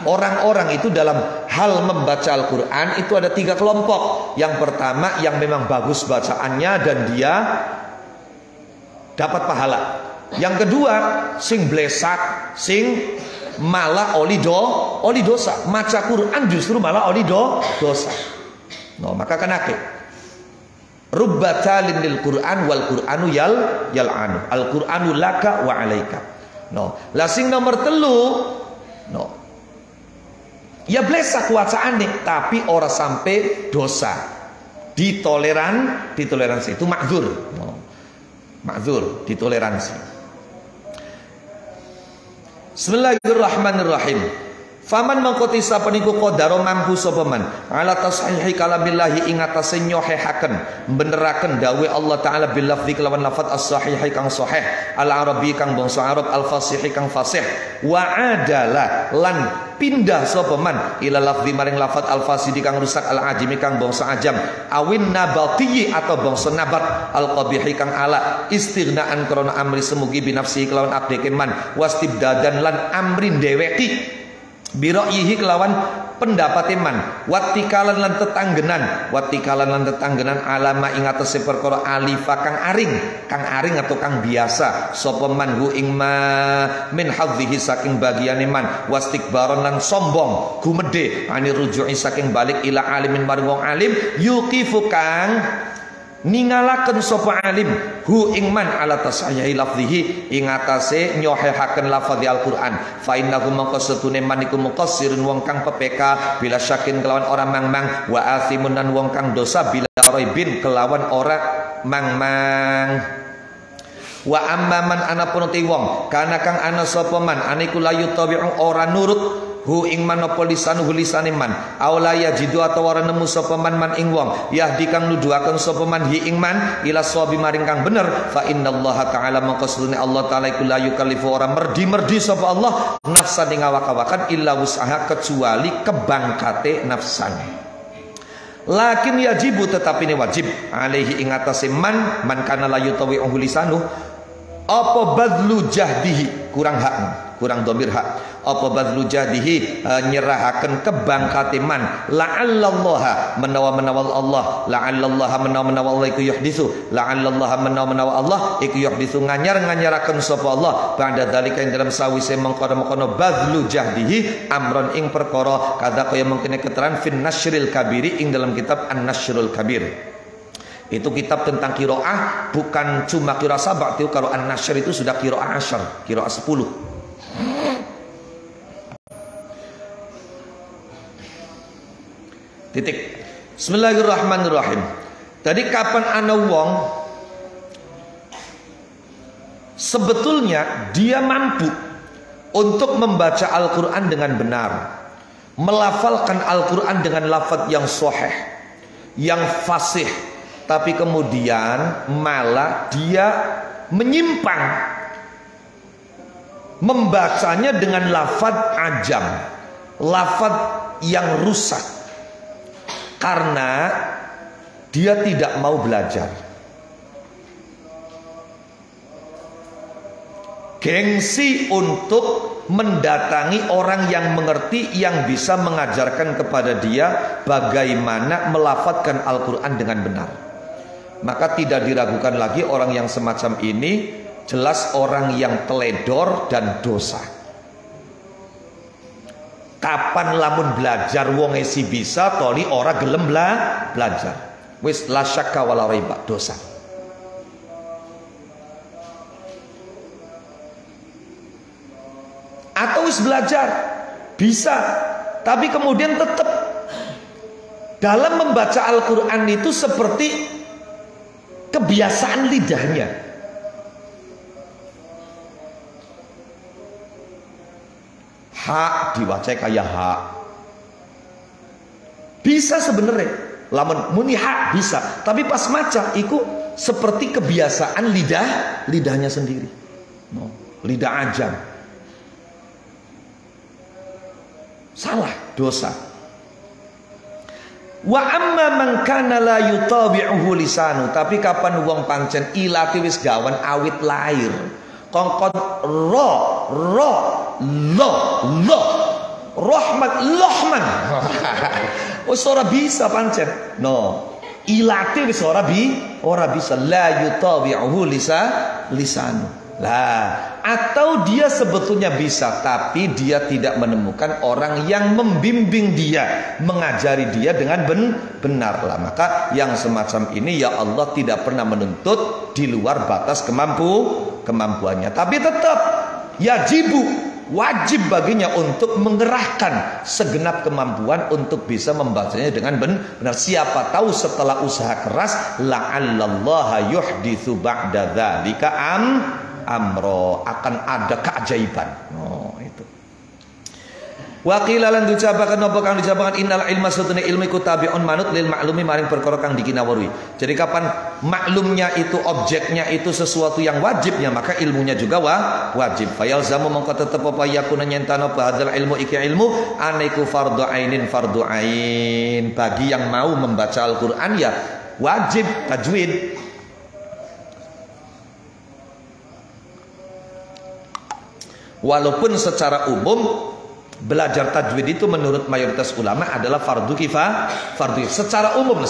orang-orang itu dalam hal membaca Al-Quran itu ada 3 kelompok. Yang pertama yang memang bagus bacaannya dan dia dapat pahala. Yang kedua, sing blesak, sing malah oli dosa. Maca Quran justru malah oli dosa. No, maka kenake. Rubbatalin lil Quran wal Quranu yal'anu. Al Quranu laka wa alaika. No, lah sing nomor 3, no. Ya blesak wacaane tapi ora sampai dosa. Ditoleransi itu makzur. No. Makzur, ditoleransi. Bismillahirrahmanirrahim. Faman mangkoti sapa niku qadaro mampu sapa man ala tashihi kalamillahi ing atase nyohehaken beneraken dawe Allah taala bil lafzi kelawan lafaz as-sahihi kang sahih al-arabi kang bangsa Arab al-fasihi kang fasih wa adala lan pindah sapa man ila lafzi maring lafaz al-fasidi kang rusak al-ajimi kang bangsa ajam awin nabati atau bangsa nabat al-qabihi kang ala istighnaan krana amri semugi binafsi kelawan abdeke man wastibdadan lan amrin dheweki bira'yihi kelawan pendapat iman watikalan lan tetanggenan alama ing atase perkara alifa kang aring atau kang biasa sapa man hu ing ma min hadhihi saking bagian iman wastikbaron lan sombong gumedhe ani ruju'i saking balik ila alimin maring wong alim yuqifu kang ningalaken sapa alim hu ingman ala tasahhihi lafzihi ing atase nyohehaken lafadz Al-Qur'an fa innahu mangko setune man iku muqassirun wong kang pepeka bila syakin kelawan ora mangmang wa athimun lan wong kang dosa bila raibin kelawan ora mangmang. Wa amman anapun te wong kana kang ana sapa man aniku layu tabi'u ora nurut hu ing manapa lisanu lisane man aula yajidu atau ora nemu sapa man ing wong yahdi kang nuduhaken sapa man hi ing man ila sawabi maring kang bener fa innallaha ta'ala maqsudune Allah taala iku la yukallifu ora merdi sapa Allah nafsan ing awak-awakan illa wus'aha kecuali kebangkate nafsane. Lakin yajibu tetapi ini wajib alaihi ing atase man kana la yutawi'u lisanu apa badlu jahdihi kurang hak kurang domir hak apa badlu jahdihi nyerahaken kebangkate man la'allallaha menawa Allah la'allallaha menawa Allah iku yuhditsu la'allallaha menawa Allah iku yuhditsu nganyaraken sapa Allah ba'da dalika ing dalam sawise mengkono-mengkono badlu jahdihi amron ing perkara kada kaya mungkin keterangan fin nasyril kabiri ing dalam kitab An-Nasyrul Kabir. Itu kitab tentang qiraah, bukan cuma qiraah sab'a. Kalau An-Nashr itu sudah qiraah asyar, qiraah 10. Titik. Bismillahirrahmanirrahim. Tadi kapan ana wong sebetulnya dia mampu untuk membaca Al-Qur'an dengan benar, melafalkan Al-Qur'an dengan lafaz yang sahih, yang fasih, tapi kemudian malah dia menyimpang membacanya dengan lafaz ajam, lafaz yang rusak, karena dia tidak mau belajar. Gengsi untuk mendatangi orang yang mengerti, yang bisa mengajarkan kepada dia bagaimana melafadzkan Al-Quran dengan benar. Maka tidak diragukan lagi orang yang semacam ini jelas orang yang teledor dan dosa. Kapan lamun belajar wong esi bisa toli ora gelem belajar. Wis la syakka wala raiba, dosa. Atau wis belajar bisa, tapi kemudian tetap dalam membaca Al-Quran itu seperti kebiasaan lidahnya. Hak diwaca kayak hak. Bisa sebenarnya, lamun muni hak bisa, tapi pas maca itu seperti kebiasaan lidahnya sendiri. Lidah ajam. Salah, dosa. Wa amma man kana la yutabi'uhu lisanu, tapi kapan wong pancen ilati wis gawan awit lahir kongkon lo rahmat lohman wis ora bisa pancen ilati wis ora bisa la yutabi'uhu lisanu lah. Atau dia sebetulnya bisa, tapi dia tidak menemukan orang yang membimbing dia, mengajari dia dengan benar lah. Maka yang semacam ini ya Allah tidak pernah menuntut di luar batas kemampuannya, tapi tetap wajib baginya untuk mengerahkan segenap kemampuan untuk bisa membacanya dengan benar. Siapa tahu setelah usaha keras la'allallaha yuhditsu ba'da dzalika amro, akan ada keajaiban. Itu. Wa qila lan diucapaken napa kang diucapaken innal ilma satune ilmu iku tabi'un manut lil maklumi maring perkara kang dikinawari. Jadi kapan maklumnya itu objeknya itu sesuatu yang wajibnya, maka ilmunya juga wajib. Fayalzamu mongko tetep apa yakuna nyentana hadzal ilmu iki ilmu aniku fardhu ainin bagi yang mau membaca Al-Qur'an ya wajib tajwid. Walaupun secara umum belajar tajwid itu menurut mayoritas ulama adalah fardu kifayah, secara umum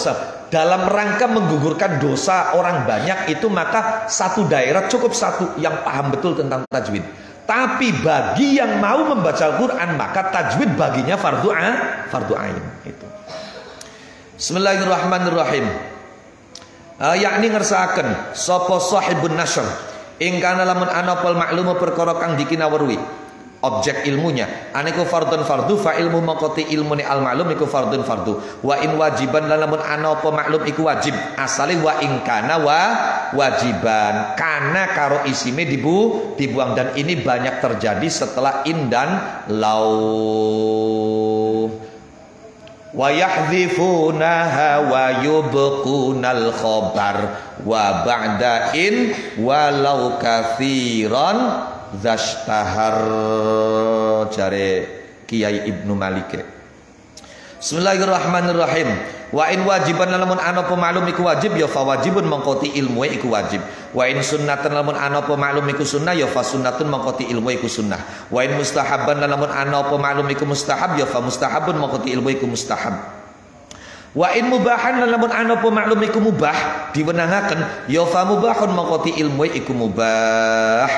dalam rangka menggugurkan dosa orang banyak itu, maka satu daerah cukup satu yang paham betul tentang tajwid. Tapi bagi yang mau membaca Al-Quran maka tajwid baginya fardu ain itu. Bismillahirrahmanirrahim. yakni ngersakaken sapa sahibun nasr ing kana lamun ana pol maklumu perkara kang dikinawruhi objek ilmunya aniku fardun fardu fa ilmu maqati ilmune al maklum iku fardun fardu wa in wajiban lan lamun ana apa maklum iku wajib asale wa in kana wajiban kana karo isime dibuang dan ini banyak terjadi setelah in dan lau wa yahdhifunaha wa yubqunal khabar wa ba'da in walau katsiran zashtahar jare Kiai Ibnu Malik. Bismillahirrahmanirrahim. Wa in wajiban lamun ana apa maklum iku wajib ya fa wajibun mengkoti ilmu iku wajib. Wa in sunnatan lamun ana apa maklum iku sunnah ya fa sunnatun mengkoti ilmu iku sunnah. Wa in mustahabban lamun ana apa maklum iku mustahab ya fa mustahabun mengkoti ilmu iku mustahab. Wa in mubahan lamun ana apa maklum iku mubah diwenangaken ya fa mubahun mengkoti ilmu iku mubah.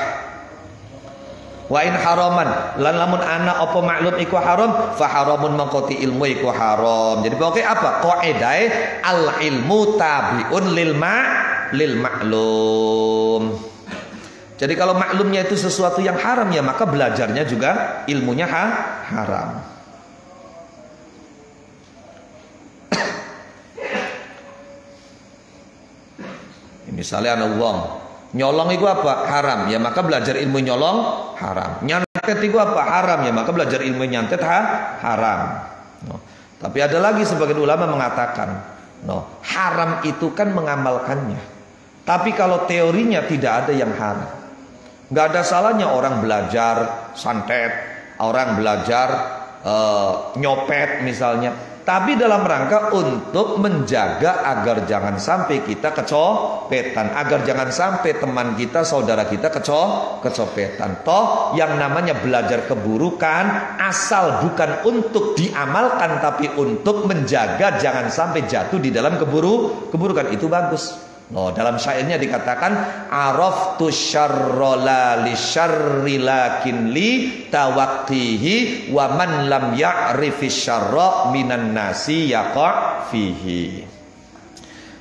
Wa in haraman lan lamun ana apa maklum iku haram fa haramun mengkoti ilmu iku haram. Jadi pokoknya apa? Qaidahe al ilmu tabiun lil maklum. Jadi kalau maklumnya itu sesuatu yang haram ya maka belajarnya juga ilmunya haram. Misalnya ana wong nyolong itu apa? Haram. Ya maka belajar ilmu nyolong haram. Nyantet itu apa? Haram. Ya maka belajar ilmu nyantet haram. No. Tapi ada lagi sebagian ulama mengatakan, no, haram itu kan mengamalkannya. Tapi kalau teorinya tidak ada yang haram. Nggak ada salahnya orang belajar santet, orang belajar nyopet misalnya. Tapi dalam rangka untuk menjaga agar jangan sampai kita kecopetan, agar jangan sampai teman kita, saudara kita kecopetan. Toh yang namanya belajar keburukan asal bukan untuk diamalkan tapi untuk menjaga jangan sampai jatuh di dalam keburukan itu bagus. No, dalam syairnya dikatakan araftu syarra la li syarri lakin li tawaqqihi wa man lam ya'rifi syarra minan nasi yaqa fihi.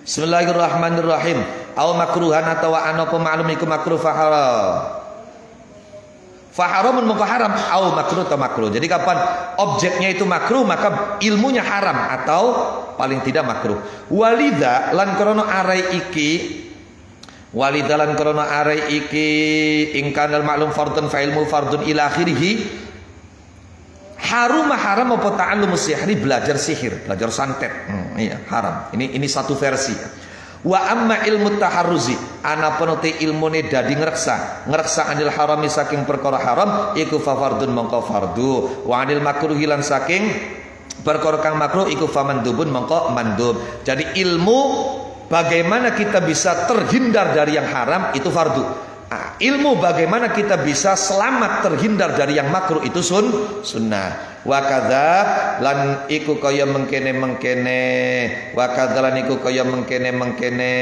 Bismillahirrahmanirrahim. Aw makruhan atau ana apa ma'lum iku makruh faharamun maka haram au makruh atau makruh. Jadi kapan objeknya itu makruh maka ilmunya haram atau paling tidak makruh. Walidha lan krono arai iki ingkanal maklum fardun fa ilmu fardun ila akhirih. Haram apa ta'allum sihri belajar sihir, belajar santet. Iya, haram. Ini satu versi. Wa amma ilmu taharruzi ana penuti ilmune dadi ngreksa anil harami saking perkara haram iku fa fardun mongko fardu wa anil makruhi lan saking perkara kang makruh iku fa mandubun mongko mandub. Jadi ilmu bagaimana kita bisa terhindar dari yang haram itu fardu. Ilmu bagaimana kita bisa selamat terhindar dari yang makruh itu sunnah. Wa kadzab lan iku kaya mengkene wa kadzalan iku kaya mengkene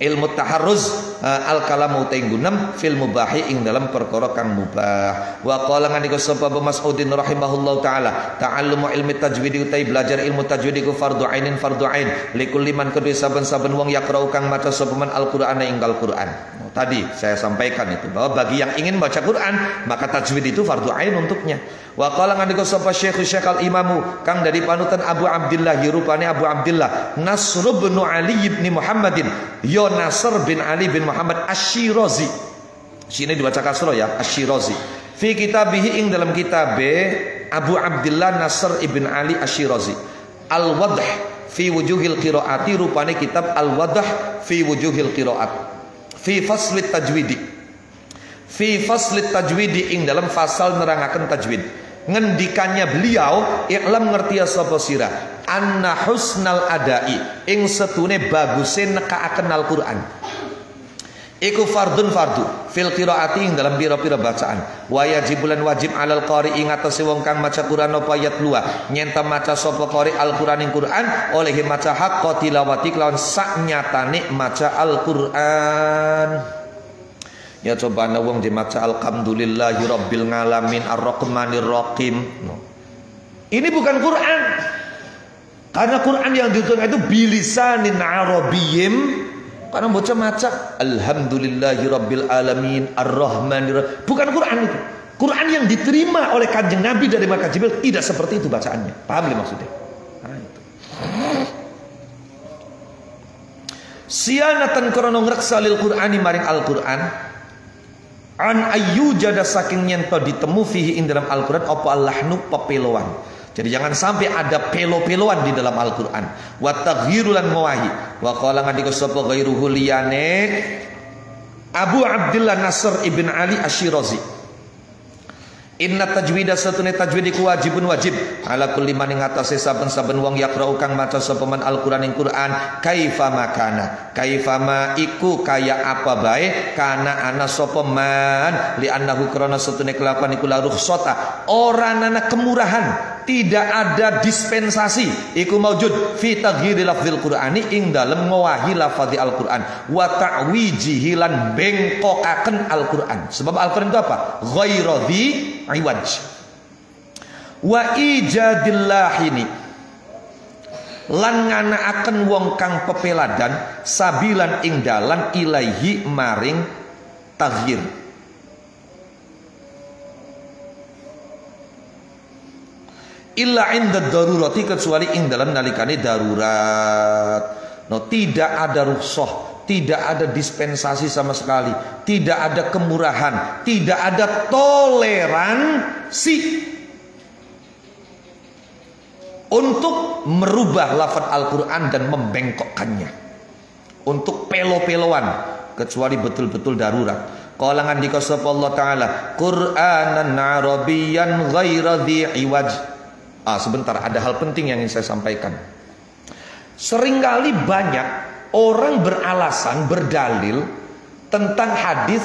ilmu taharruz al kalamu tainggunem fil mubahi ing dalam perkara kang mubah. Wa qala ngandika sapa Mas'udin rahimahullahu taala ta'allumu ilmi tajwid utai belajar ilmu tajwid iku fardhu ainin fardhu ain likulli man kedue saben-saben wong yaqra'u kang maca sapa man al-Qur'ana ingkal Qur'an. Tadi saya sampaikan itu bahwa bagi yang ingin baca Quran maka tajwid itu fardhu ain untuknya. Wa qala ngandika sapa Syekh al-Imamu kang dari panutan Abu Abdillah rupane Abu Abdillah Nasr bin Ali bin Muhammadin yo Nasr bin Ali bin Muhammad Asy-Syirazi. Sini dibaca kasro ya, Asy-Syirazi. Fi kitabihi ing dalam kitabe Abu Abdillah Nasr ibn Ali Asy-Syirazi. Al-Wadh fi wujuhil qiraati rupane kitab Al-Wadh fi wujuhil qiraat. Fi faslit tajwidi. Fi faslit tajwidi ing dalam fasal nerangaken tajwid. Ngendikannya beliau i'lam ngerti sapa sira anna husnal adai ing setune baguse nekaaken Al-Qur'an iku fardun fardu fil qiraati ing dalam pira-pira bacaan wa yajibulan wajib alal qari ing atase wong kang maca Qur'an apa ayat luwa nyenta maca sapa qari Al-Qur'an ing Qur'an oleh maca haqqa tilawati lawan sak nyatane maca Al-Qur'an. Ya coba ana wong dimaca alhamdulillahi rabbil alamin arrahmanir rahim. No. Ini bukan Quran. Karena Quran yang diturunkan itu bilisanin arabiyyim. Karena baca maca alhamdulillahirabbil alamin arrahmanirrahim. Bukan Quran itu. Quran yang diterima oleh Kanjeng Nabi dari Malaikat Jibril tidak seperti itu bacaannya. Paham maksudnya? Nah, itu. Sianatan krono ngreksa lil Qur'ani maring Al-Qur'an. An ayyujada saking yen to ditemu fihi ing dalam Al-Qur'an apa allahnu pepeloan. Jadi jangan sampai ada pelo-peloan di dalam Al-Qur'an. Wa taghyiru lan ngawahi. Wa qala ngandika sapa ghairuhu liyane Abu Abdullah Nasr ibn Ali Asy-Syirazi. Inna tajwida satune tajwid iku wajibun wajib ala kulli man ing atase saben-saben wong yaqra'u kang maca sapa man Al-Qur'an ing Qur'an kaifa makana kaifa ma iku kaya apa bae kana ana sapa man li annahu krana satune kelakuan iku la rukhsata ora ana kemurahan tidak ada dispensasi iku maujud fi taghyiri lafzil Qur'ani ing dalem ngowahi lafadzi Al-Qur'an wa ta'wijihi lan bengkokaken Al-Qur'an. Sebab Al-Qur'an itu apa? Ghairadzi iwaj. Wa ijadillahini lan nganakaken wong kang pepeladan sabilan ing dalan ilaihi maring taghyir. Illa inda darurati kecuali ing dalam nalikane darurat. No, tidak ada rukhsah, tidak ada dispensasi sama sekali, tidak ada kemurahan, tidak ada toleransi untuk merubah lafaz Al-Qur'an dan membengkokkannya. Untuk pelo-peloan kecuali betul-betul darurat. Qala ngandika sapa Allah taala, Qur'anan Arabiyyan ghaira dzi iwaj. Sebentar, ada hal penting yang ingin saya sampaikan. Seringkali banyak orang beralasan, berdalil tentang hadis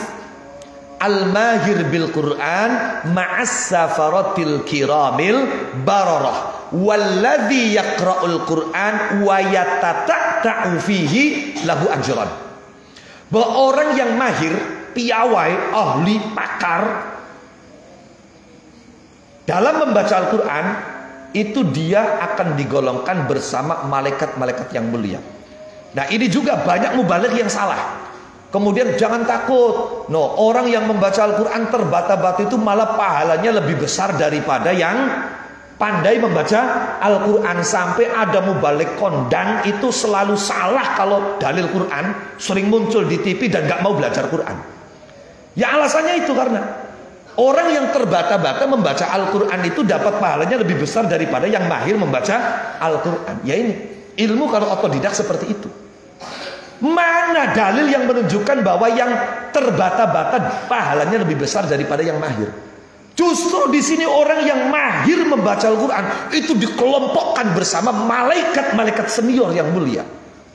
al-mahir bil Quran ma'as safaratil kiramil bararah walladzi yaqra'ul Quran wa yatata'u fihi lahu ajran. Bahwa orang yang mahir, piawai, ahli, pakar dalam membaca Al-Quran itu dia akan digolongkan bersama malaikat-malaikat yang mulia. Nah, ini juga banyak mubaligh yang salah. Kemudian jangan takut. Orang yang membaca Al-Quran terbata-bata itu malah pahalanya lebih besar daripada yang pandai membaca Al-Quran. Sampai ada mubaligh kondang itu selalu salah kalau dalil Quran, sering muncul di TV dan gak mau belajar Quran. Ya alasannya itu karena orang yang terbata-bata membaca Al-Quran itu dapat pahalanya lebih besar daripada yang mahir membaca Al-Quran. Ya ini, ilmu kalau otodidak seperti itu. Mana dalil yang menunjukkan bahwa yang terbata-bata pahalanya lebih besar daripada yang mahir? Justru di sini orang yang mahir membaca Al-Quran itu dikelompokkan bersama malaikat-malaikat senior yang mulia.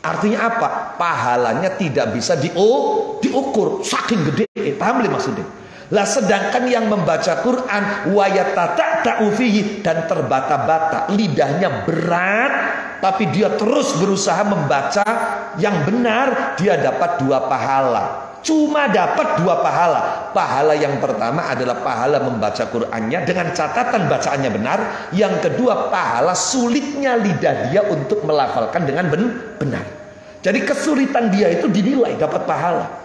Artinya apa? Pahalanya tidak bisa diukur, saking gede. Paham maksudnya? Lah sedangkan yang membaca Quran wa yatata'u fihi dan terbata-bata, lidahnya berat tapi dia terus berusaha membaca yang benar, dia dapat 2 pahala. Cuma dapat 2 pahala. Pahala yang pertama adalah pahala membaca Qur'annya dengan catatan bacaannya benar. Yang kedua, pahala sulitnya lidah dia untuk melafalkan dengan benar. Jadi kesulitan dia itu dinilai dapat pahala.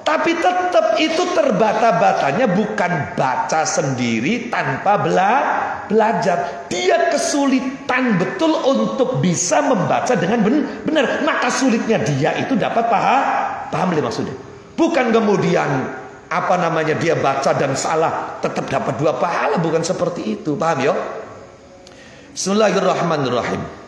Tapi tetap itu terbata-batanya bukan baca sendiri tanpa belajar. Dia kesulitan betul untuk bisa membaca dengan benar. Maka sulitnya dia itu dapat paham maksudnya. Bukan kemudian dia baca dan salah tetap dapat 2 pahala, bukan seperti itu. Paham ya? Bismillahirrahmanirrahim.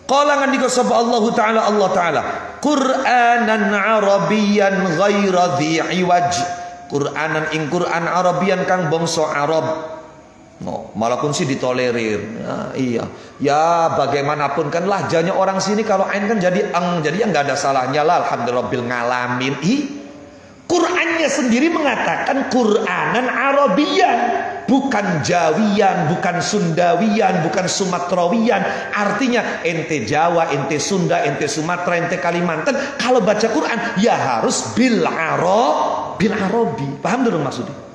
Qala ngandika sapa Allah Ta'ala Qur'anan Arabiyyan ghaira dzi iwaj. Qur'anan ing Qur'an Arabian kang bangsa Arab. Malah pun sih ditolerir. Iya. Ya bagaimanapun kan lahjanya orang sini kalau ain kan jadi eng, jadi ya enggak ada salahnya lah, alhamdulillahil ngalamin. Qur'annya sendiri mengatakan Qur'anan Arabiyyan, bukan Jawian, bukan Sundawian, bukan Sumatrawian. Artinya ente Jawa, ente Sunda, ente Sumatera, ente Kalimantan, kalau baca Quran ya harus bil Arabi. Paham dulu maksudnya?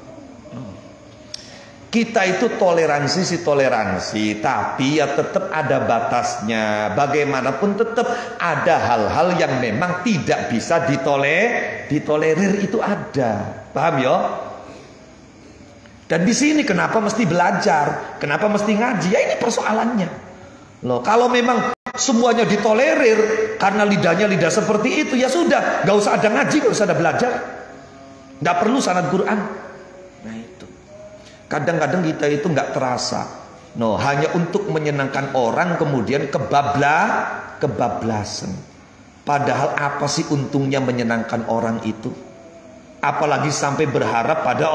Kita itu toleransi sih toleransi, tapi ya tetap ada batasnya. Bagaimanapun tetap ada hal-hal yang memang tidak bisa ditolerir, itu ada. Paham ya? Dan di sini kenapa mesti belajar? Kenapa mesti ngaji? Ya ini persoalannya. Loh, kalau memang semuanya ditolerir karena lidahnya lidah seperti itu, ya sudah, nggak usah ada ngaji, nggak usah ada belajar, nggak perlu sanad Quran. Nah itu. Kadang-kadang kita itu nggak terasa. No, hanya untuk menyenangkan orang kemudian kebablasan. Padahal apa sih untungnya menyenangkan orang itu? Apalagi sampai berharap pada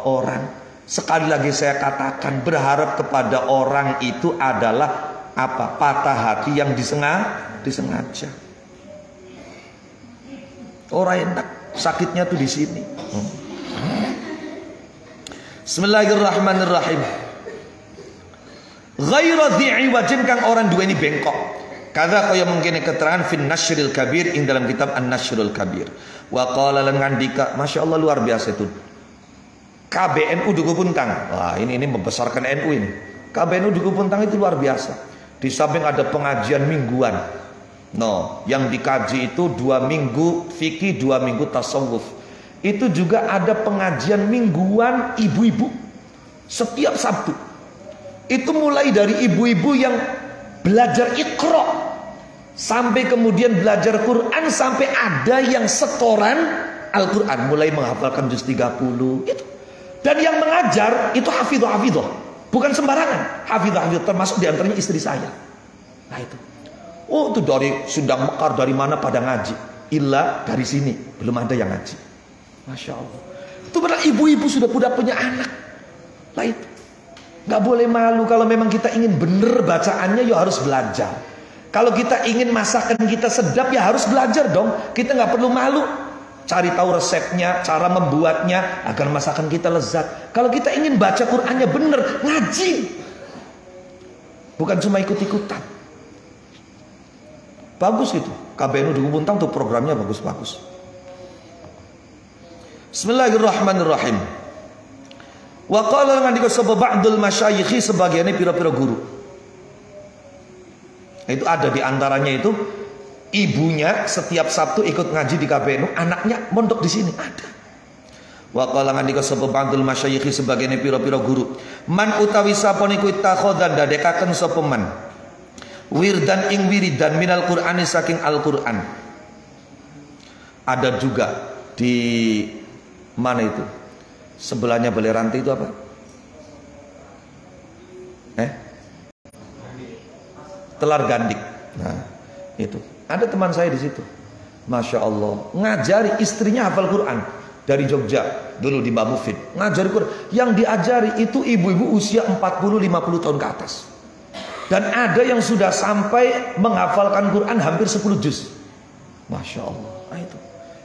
orang. Sekali lagi saya katakan, berharap kepada orang itu adalah apa? Patah hati yang disengaja. Orang enak, sakitnya tuh di sini. Bismillahirrahmanirrahim. Ghaira dhi'i wajin kang orang dua ini bengkok. Kada kaya mungkin keterangan fin nasyril kabir ing dalam kitab an-nasyrul kabir. Wa qala lan ngandika, Masya Allah luar biasa itu. KBNU Duku Puntang. Wah, ini membesarkan NU ini. KBNU Duku Puntang itu luar biasa. Di samping ada pengajian mingguan. No, yang dikaji itu 2 minggu fikih, 2 minggu tasawuf. Itu juga ada pengajian mingguan ibu-ibu setiap Sabtu. Itu mulai dari ibu-ibu yang belajar Iqra sampai kemudian belajar Quran, sampai ada yang setoran Al-Quran, mulai menghafalkan juz 30 itu. Dan yang mengajar itu hafidhah, bukan sembarangan. Hafidhah termasuk diantaranya istri saya. Nah itu. Oh itu dari Sundang Mekar, dari mana pada ngaji. Illa dari sini belum ada yang ngaji. Masya Allah. Itu benar, ibu-ibu sudah punya anak. Nah itu. Gak boleh malu. Kalau memang kita ingin bener bacaannya, ya harus belajar. Kalau kita ingin masakan kita sedap, ya harus belajar dong. Kita gak perlu malu. Cari tahu resepnya, cara membuatnya, agar masakan kita lezat. Kalau kita ingin baca Qur'annya bener, ngaji. Bukan cuma ikut-ikutan. Bagus itu. KBNU Duku Puntang tuh programnya bagus-bagus. Bismillahirrahmanirrahim. Wa qala lan dika sapa ba'dul masyayikhi, sebagiannya pira-pira guru. Itu ada di antaranya itu ibunya setiap Sabtu ikut ngaji di KBNU, anaknya mondok di sini ada. Wa qala lan dika sapa ba'dul masyayikhi, sebagiannya pira-pira guru. Man utawi sapa niku takhodan dadekaken sapa man wirdan ing wiridan minal Qur'ani saking Al-Qur'an. Ada juga di mana itu? Sebelahnya Balai Rantai itu apa? Telar Gandik. Nah, itu. Ada teman saya di situ. Masya Allah, ngajari istrinya hafal Quran dari Jogja dulu di Mbak Mufid. Ngajari Quran. Yang diajari itu ibu-ibu usia 40-50 tahun ke atas. Dan ada yang sudah sampai menghafalkan Quran hampir 10 juz. Masya Allah. Nah,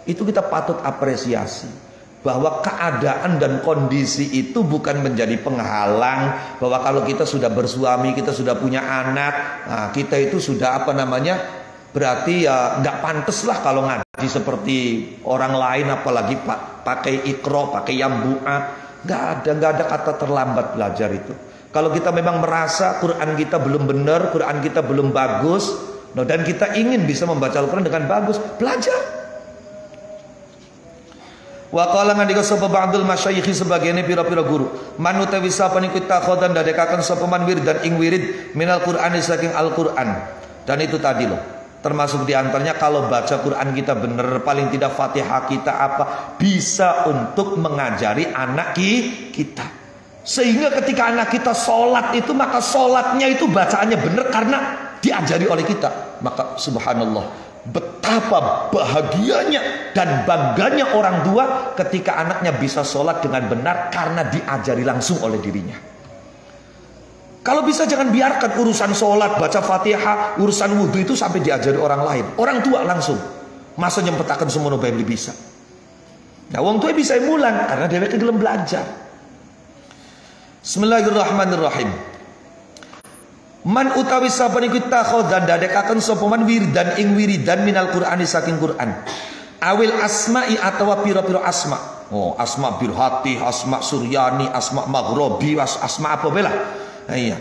itu kita patut apresiasi. Bahwa keadaan dan kondisi itu bukan menjadi penghalang. Bahwa kalau kita sudah bersuami, kita sudah punya anak, nah kita itu sudah berarti ya nggak pantas lah kalau ngaji seperti orang lain, apalagi pakai Iqra, pakai Yambu'a. Nggak ada kata terlambat belajar itu. Kalau kita memang merasa Quran kita belum benar, Quran kita belum bagus, dan kita ingin bisa membaca Al-Quran dengan bagus, belajar. Wa qala ngandika sapa ba'dul masyayikhi, sebagiannya pira-pira guru, man utawi sapa niku takhodan dadekaken sapa man wirdan ing wirid minal Qur'ani saking Al-Qur'an. Dan itu tadi loh, termasuk diantaranya kalau baca Quran kita benar, paling tidak Fatihah kita bisa untuk mengajari anak kita. Sehingga ketika anak kita sholat itu, maka sholatnya itu bacaannya benar karena diajari oleh kita. Maka subhanallah, betapa bahagianya dan bangganya orang tua ketika anaknya bisa sholat dengan benar karena diajari langsung oleh dirinya. Kalau bisa jangan biarkan urusan sholat, baca Fatihah, urusan wudhu itu sampai diajari orang lain. Orang tua langsung. Masa nyempetakan semua yang bisa. Nah, orang tua bisa mulang karena dia gelem belajar. Bismillahirrahmanirrahim. Man utawi sapa niku takhadhan dadekaken sapa man wiridan ing wiridan minal Qur'ani saking Qur'an. Awil asma'i atawa pira-pira asma. Oh, asma birhati, asma suryani, asma maghribi, asma apa bela? Iya.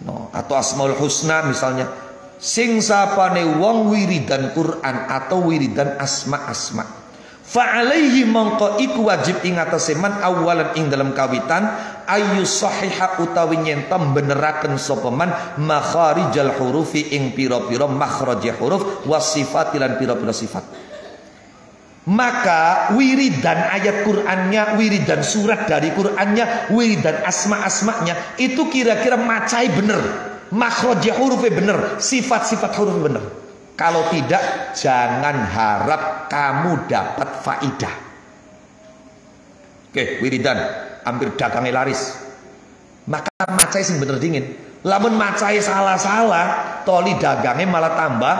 No, atau asmaul husna misalnya. Sing sapane wong wiridan Quran atau wiridan asma-asma. Fa alaihi mongko iku wajib ing atase man awalan ing dalam kawitan ayu sahiha utawi nyentem beneraken sapa man makharijal hurufi ing pira-pira makhraj huruf wasifat lan pira-pira sifat. Maka wiridan ayat Qur'annya, wiridan surat dari Qur'annya, wiridan asma-asmanya itu kira-kira macai bener, makhraj hurufnya bener, sifat-sifat hurufnya bener. Kalau tidak, jangan harap kamu dapat faidah. Oke, wiridan hampir dagangnya laris. Maka macai sing bener dingin. Lamun macai salah-salah, toli dagangnya malah tambah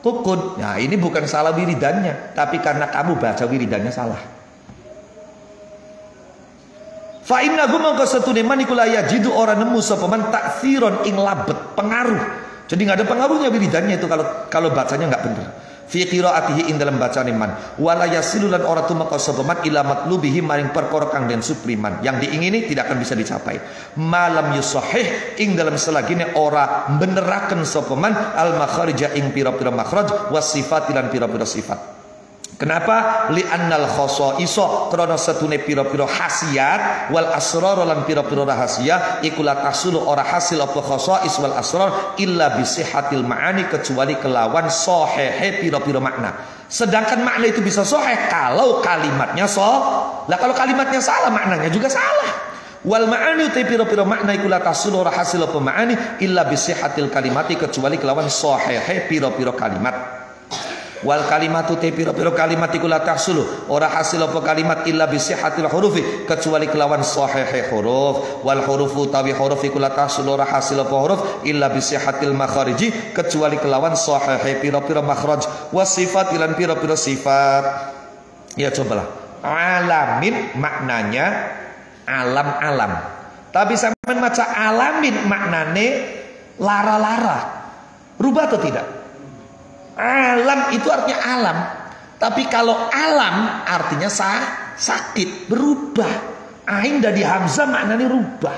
kukun. Nah, ini bukan salah wiridannya, tapi karena kamu baca wiridannya salah. Fa innahu mangka satune man iku la yajidu ora nemu sapa man ta'thiron ing labet, pengaruh. Jadi nggak ada pengaruhnya wiridannya itu kalau bacanya nggak benar. Fi qiraatihi ing dalam bacaan iman. Wala yasilu lan ora tumeka sapa man ila matlubihi maring perkara kang den supriman. Yang diingini tidak akan bisa dicapai. Malam yusahih ing dalam selagine ora beneraken sapa man al makharija ing pira-pira makhraj was sifat lan pira-pira sifat. Kenapa? Li'annal khosaiso krana satune pira-pira khasiat wal asrar lan pira-pira rahasia iku la tasulu ora hasil apa khosais wal asrar illa bi sihhatil ma'ani kecuali kelawan sahihe pira-pira makna. Sedangkan makna itu bisa sahih kalau kalimatnya Lah kalau kalimatnya salah maknanya juga salah. Wal ma'ani utai pira-pira makna iku la tasulu ora hasil apa ma'ani illa bi sihhatil kalimati kecuali kelawan sahihe pira-pira kalimat. Wal kalimatu te pira-pira kalimat iku la tahsulu ora hasil apa kalimat illa bi sihhatil hurufi kecuali kelawan sahih huruf. Wal hurufu tawi huruf iku la tahsulu ora hasil apa huruf illa bi sihhatil makhariji kecuali kelawan sahih pira-pira makhraj wasifat lan pira-pira sifat. Ya cobalah. Alamin maknanya alam-alam. Tapi sampean maca alamin maknane lara-lara. Rubah atau tidak? Alam itu artinya alam. Tapi kalau alam artinya sakit, berubah. Ain dari hamzah maknanya rubah.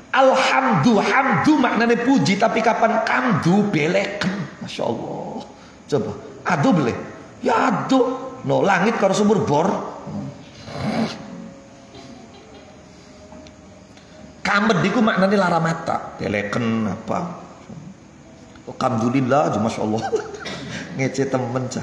Alhamdu, hamdu maknanya puji. Tapi kapan kamdu beleken. Masya Allah. Coba, adu boleh? Ya adu. No, langit kalau sumur bor. Kamet diku maknanya lara mata. Beleken apa? Alhamdulillah, Masya Allah. Ngece temen cah.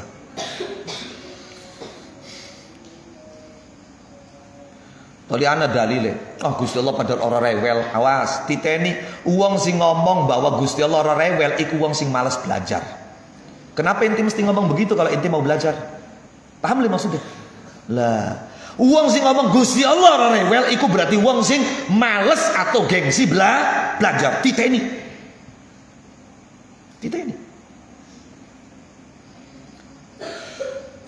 Tadi ana dalile. Oh Gusti Allah padahal ora rewel. Awas, titeni uang sing ngomong bahwa Gusti Allah ora rewel iku uang sing malas belajar. Kenapa inti mesti ngomong begitu kalau inti mau belajar? Paham le maksudnya? Lah, uang sing ngomong Gusti Allah ora rewel iku berarti uang sing males atau gengsi belajar. Titeni.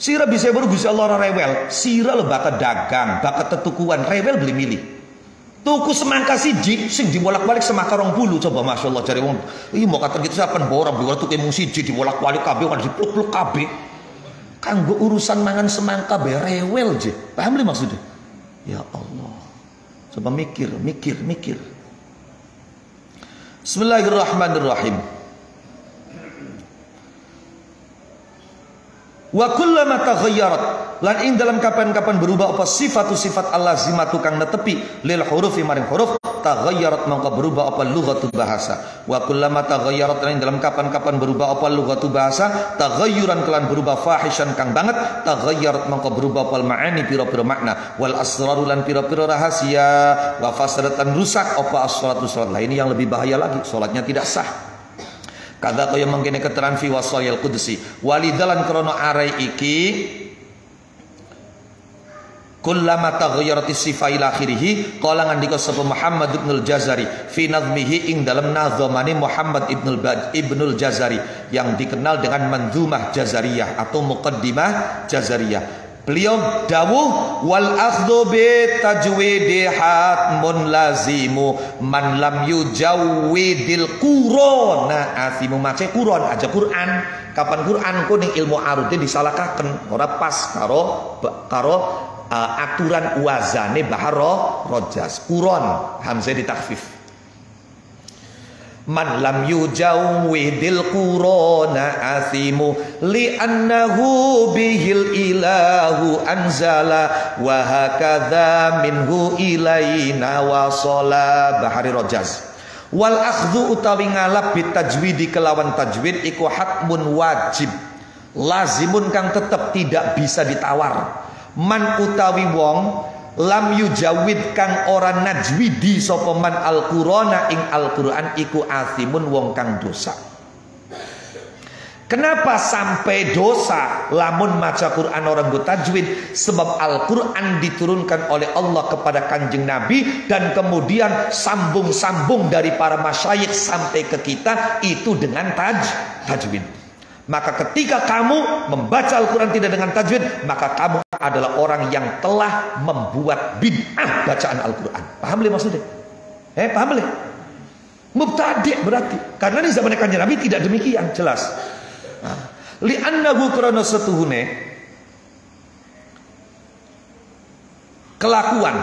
Sira bisa baru Gusti Allah rewel. Sira lo bakat dagang, bakat tetukuan, rewel beli milih. Tuku semangka siji sing dibolak-balik semangka 20 coba Masya Allah cari wong. Iya mau kata gitu siapa borong beli tuku emu siji dibolak-balik kabeh kan dipluk-pluk kabeh. Kanggo urusan mangan semangka be rewel je. Paham li maksudnya? Ya Allah. Coba mikir. Bismillahirrahmanirrahim. Wa kullama taghayyarat lan ing dalam kapan-kapan berubah apa sifat Allah zimatu kang netepi lil hurufi maring huruf taghayyarat mangka berubah apa lughatu bahasa. Wa kullama taghayyarat lan dalam kapan-kapan berubah apa lughatu bahasa taghayyuran kelan berubah fahishan kang banget taghayyarat mangka berubah apa maani pira-pira makna wal asraru lan pira-pira rahasia wa fasadatan rusak apa as-salatu salat. Lah ini yang lebih bahaya lagi, salatnya tidak sah. Kada kaya mangkene keterangan fi wasayil qudsi walidalan krono arai iki kullama taghayyarat sifa ila akhirih qala ngandika sapa Muhammad ibnul Jazari fi nazmihi ing dalam nazamane Muhammad ibnul Jazari yang dikenal dengan Manzumah Jazariyah atau Muqaddimah Jazariyah. Beliau dawuh wal akhdhu bi tajwidi hatmun lazimu man lam yujawwidil Qur'ana athimu. Mace Qur'an aja Quran. Kapan Quran ku ning ilmu arudin disalahkaken ora pas karo aturan wazane bahar rojas. Qur'an hamzah ditakfif. Man lam yujawwidil Qur'ana athimu li'annahu bihil ilahu anzala wa hakadha minhu ilaina wasala. Bahari Rojaz. Wal akhdhu utawi ngalap bitajwidi kelawan tajwid iku hatmun wajib lazimun kang tetep tidak bisa ditawar. Man utawi wong lam yujawid kang ora najwidi sapa man al-Qur'ana ing Al-Qur'an iku athimun wong kang dosa. Kenapa sampai dosa lamun maca Quran orang go tajwid? Sebab Al-Quran diturunkan oleh Allah kepada Kanjeng Nabi dan kemudian sambung-sambung dari para masyayikh sampai ke kita itu dengan tajwid. Maka ketika kamu membaca Al-Quran tidak dengan tajwid, maka kamu adalah orang yang telah membuat bid'ah bacaan Al-Quran. Paham le maksudnya? Paham le? Mubtadi' berarti. Karena di zaman Kanjeng Nabi tidak demikian, jelas. Li'annahu karena setuhune kelakuan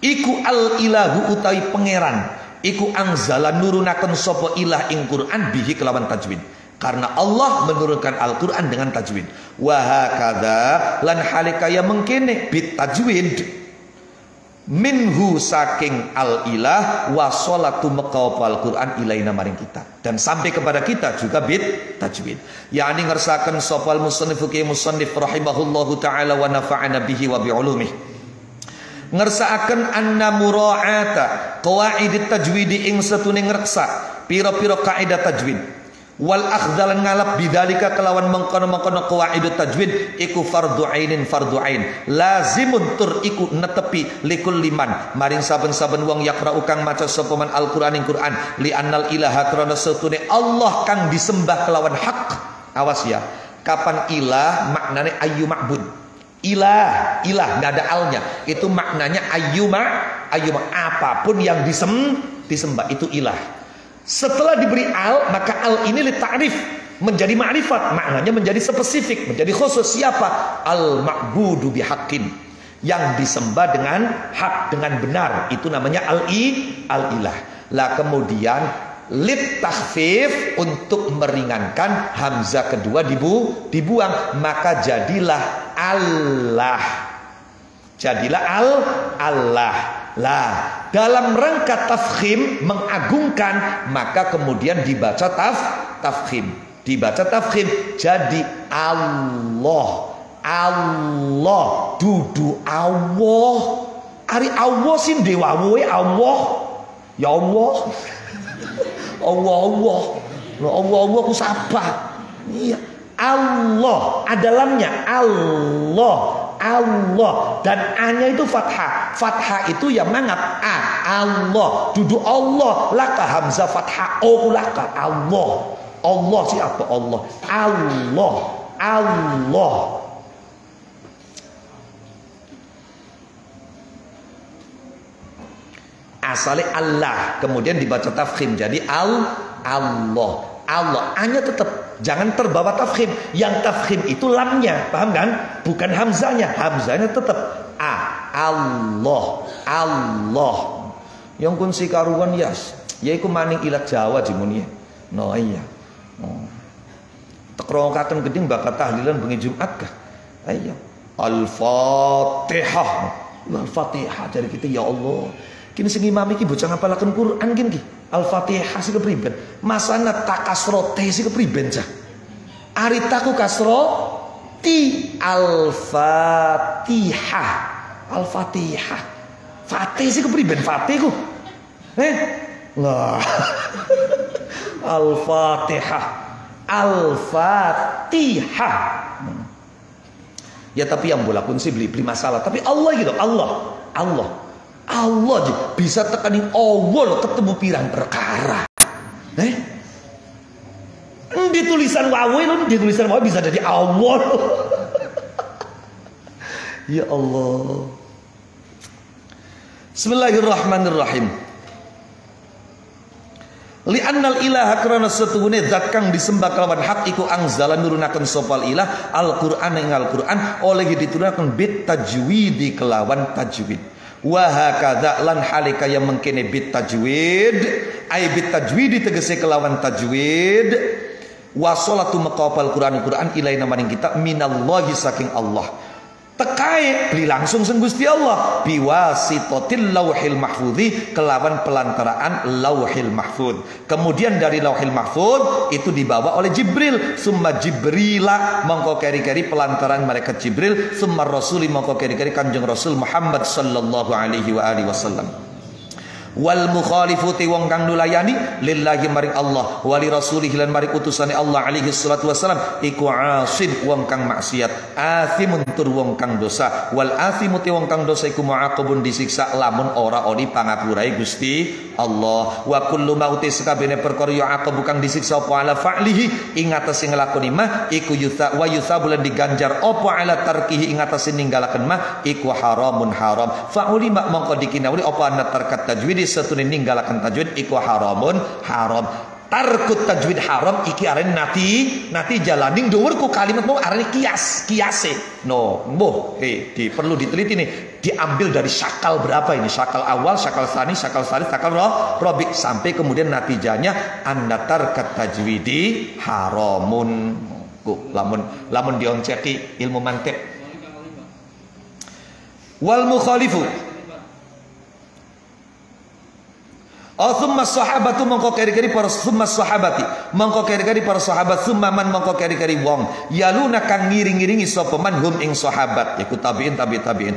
iku al-ilahu utawi pangeran iku anzala nurunaken sapa ilah ing Quran bihi kelawan tajwid. Karena Allah menurunkan Al-Quran dengan tajwid. Wa hakadha lan halikaya mengkene bit tajwid minhu saking al-ilah wa sholatu maqaw Al-Quran ilaina maring kita dan sampai kepada kita juga bit tajwid. Yani ngersaken sopal musannifu ki musannif rahimahullahu taala wa nafa'ana bihi wa bi'ulumih. Ngersakaken anna mura'ata qawaidit tajwid ing setune ngreksa pira-pira kaidah tajwid. Wal akhdalan ngalap bidalika kelawan mengkono-mengkono qawaidut tajwid iku fardu ainin fardu ain lazimun tur iku netepi likul liman maring saben-saben wong yaqra'u kang maca sapa man Al-Qur'an ing Qur'an li annal ilaha krana setune Allah kang disembah kelawan hak. Awas ya, kapan ilah maknanya ayyu ma'bud. Ilah nggak ada alnya, itu maknanya ayyuma apapun yang disembah itu ilah. Setelah diberi al, maka al ini litarif menjadi ma'rifat, maknanya menjadi spesifik, menjadi khusus. Siapa? Al-ma'budu bihaqqin, yang disembah dengan hak, dengan benar, itu namanya al-ilah. Lah kemudian lit takhfif untuk meringankan hamzah kedua dibuang, maka jadilah Allah. Jadilah Allah. Lah, dalam rangka tafkhim mengagungkan, maka kemudian dibaca tafkhim. Dibaca tafkhim jadi Allah. Allah dudu Allah. Ari Allah sing dewawe Allah. Ya Allah. Allah ku sapa? Iya. Allah ada lamnya Allah dan A-nya itu fathah itu yang mangap A Allah dudu Allah laka hamzah fathah O laka Allah siapa Allah asalnya Allah kemudian dibaca tafkhim jadi Allah A-nya tetap jangan terbawa tafkhim. Yang tafkhim itu lamnya, paham kan? Bukan hamzanya. Hamzanya tetap A. Allah. Yang kun si karuan yas. Yaiku maning ilat Jawa jimun ya. No iya. Tekrokaken geding bakat tahlilan bengi Jumat kah? Iya. Al-Fatihah. Al-Fatihah dari kita ya Allah. Kini sing imam iki bocah ngapalaken Quran kini Al-Fatihah sih kepriben. Masana tak kasro teh sih kepriben cah. Aritaku kasro ti Al-Fatihah. Fatih sih kepriben Fatihku. Lah. Al-Fatihah. Ya tapi yang bolakun sih beli masalah. Tapi Allah gitu, Allah bisa tekanin Allah ketemu pirang perkara. Di tulisan wawe bisa jadi Allah. Ya Allah. Bismillahirrahmanirrahim. Li'annal ilaha karena setuhune zat kang disembah kelawan hak iku angzala nurunaken sopal ilah Al-Qur'an ing Al-Qur'an oleh diturunaken bit tajwidi kelawan tajwid. Wa hakadha lan halika yang mengkene bit tajwid ay bit tajwidi tegese kelawan tajwid wa sholatu maqabal Qur'an ilaina maring kita minallahi saking Allah. Tekai beli langsung Gusti Allah biwasitatil lauhil mahfudzi kelawan pelantaraan lauhil mahfud. Kemudian dari lauhil mahfud itu dibawa oleh Jibril, summa Jibrila mongko keri-keri pelantaran malaikat Jibril, summa rasuli mongko keri-keri Kanjeng Rasul Muhammad sallallahu alaihi wa alihi wasallam. Wal mukhalifuti wong kang nulayani lillahi maring Allah wali rasulih lan maring utusane Allah alaihi salatu wasalam iku asin wong kang maksiat, athimun tur wong kang dosa, wal athimuti wong kang dosa iku muaqabun disiksa lamun ora oni pangapurahe Gusti Allah. Wa kullu mauti sakabene perkara ya aqab kang disiksa apa ala fa'lihi ing atase nglakoni mah iku yutha wa yuthabulan diganjar apa ala tarkihi ing atase ninggalaken mah iku haramun haram. Fa'ulima mongko dikinawuli apa ana tarkat tajwid setune ninggalaken tajwid iku haramun haram. Tarkut tajwid haram iki arene nati jalaning dhuwur ku kalimat mau arene kiase. No, mbuh perlu diteliti nih. Diambil dari syakal berapa ini? Syakal awal, syakal tsani, syakal tsalits, syakal rabi sampai kemudian natijanya anna tarkat tajwidi haramun. Lamun dionceki ilmu mantiq. Wal mukhalifu summa sahabatu mongko keri-keri para summa sahabati mongko keri-keri para sahabat summa man mongko keri-keri wong yaluna kang ngiring-ngiringi sapa man hum ing sahabat iku tabiin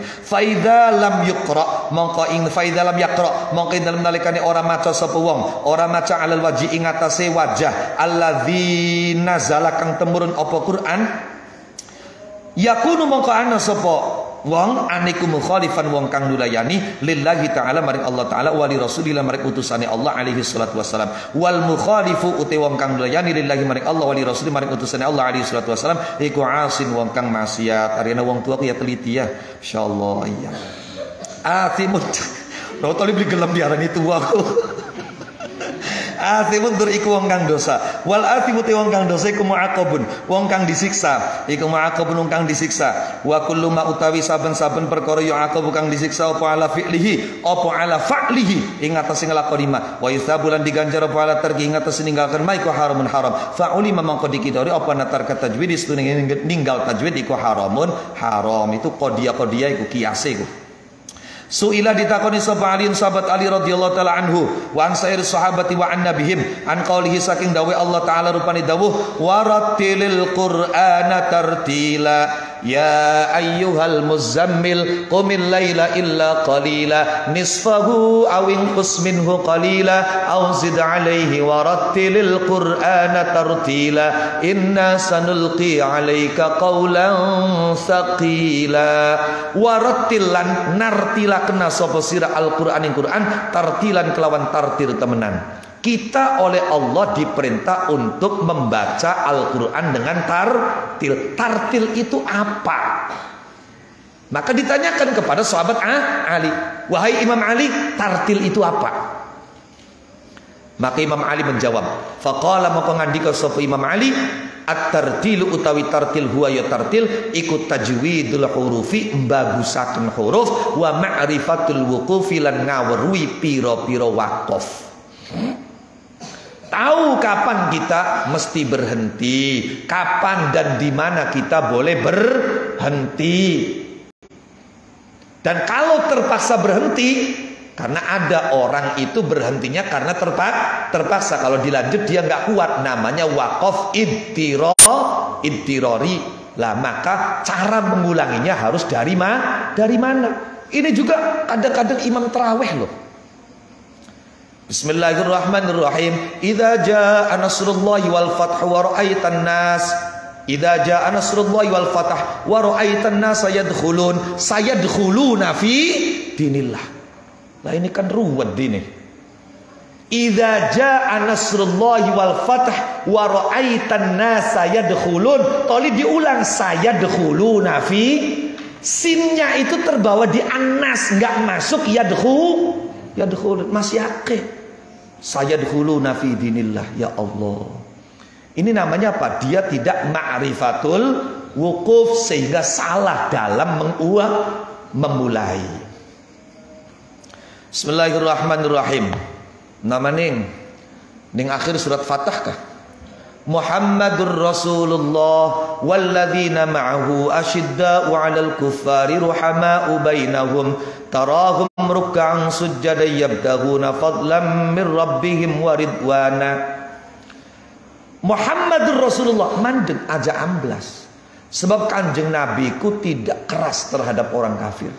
fa idza lam yuqra mongko ing fa idza lam yaqra mongko dalem nalikane ora maca sapa wong ora maca alal waji ing atase wajah allazi nazala kang temurun apa Quran yakunu mongko ana sapa wong aniku mukhalifan wong kang nulayani lillahi ta'ala maring Allah ta'ala wali rasulillah maring utusane Allah alaihi salatu wassalam. Wal mukhalifu uti wong kang nulayani lillahi maring Allah wali rasul maring utusane Allah alaihi salatu wassalam iku asin wong kang maksiat. Arena wong tua ya teliti ya insyaallah iya atimut no toli beli gelem diarani tua aku athimun tur iku wong kang dosa wal athimu te wong kang dosa iku muaqabun wong kang disiksa iku muaqabun wong kang disiksa wa kullu ma utawi saben-saben perkara ya aqabu kang disiksa apa ala fi'lihi apa ala fa'lihi ing atase nglakoni ma wa yusabulan diganjar apa ala tarki ing atase ninggalken ma iku haramun haram fa'uli mangko dikidori apa natar tajwid istune ninggal tajwid iku haramun haram itu qadiyah iku kiase iku. Su'ilah ditakoni sapa Ali sahabat Ali radhiyallahu taala anhu wa an sair sahabati wa an nabihim an qaulihi saking dawe Allah taala rupane dawuh warattilil qur'ana tartila ya ayyuhal muzammil qumil laila illa qalila nisfahu aw inqus minhu qalila aw zid alayhi warattilil qur'ana tartila inna sanulqi alayka qawlan thaqila warattilan nartila kena sapa sira Al-Qur'an ing Qur'an tartilan kelawan tartil temenan. Kita oleh Allah diperintah untuk membaca Al-Qur'an dengan tartil. Tartil itu apa? Maka ditanyakan kepada sahabat Ali, wahai Imam Ali, tartil itu apa? Maka Imam Ali menjawab, faqala maka ngandika sapa Imam Ali, at-tartilu utawi tartil huwa ya tartil iku tajwidul hurufi mbagusaken huruf wa ma'rifatul wuqufi lan ngawruhi pira-pira waqaf. Tahu kapan kita mesti berhenti, kapan dan di mana kita boleh berhenti. Dan kalau terpaksa berhenti, karena ada orang itu berhentinya karena terpaksa. Kalau dilanjut dia nggak kuat, namanya waqaf idtirori. Lah maka cara mengulanginya harus dari mana? Ini juga kadang-kadang imam tarawih loh. Bismillahirrahmanirrahim. Idza jaa nasrullahi wal fath wa ra'aitan nas. Idza jaa nasrullahi wal fath wa ra'aitan nas sayadkhuluna fi dinillah. Lah ini kan ruwet ini. Idza jaa nasrullahi wal fath wa ra'aitan nas yadkhulun. Toli diulang sayadkhuluna fi Sinnya itu terbawa di anas, nggak masuk yadkhul, masih yakin. Saya dkhuluna fi dinillah, ya Allah. Ini namanya apa? Dia tidak ma'rifatul wukuf, sehingga salah dalam memulai. Bismillahirrahmanirrahim. Nama ning akhir surat Fatah kah? Muhammadur Rasulullah walladzina ma'ahu asyidda'u 'alal kuffari ruhama'u bainahum tarahum ruk'an sujjadan yabtaghuna fadlan min rabbihim wa ridwana. Muhammadur Rasulullah mandeg aja amblas. Sebab Kanjeng Nabi ku tidak keras terhadap orang kafir.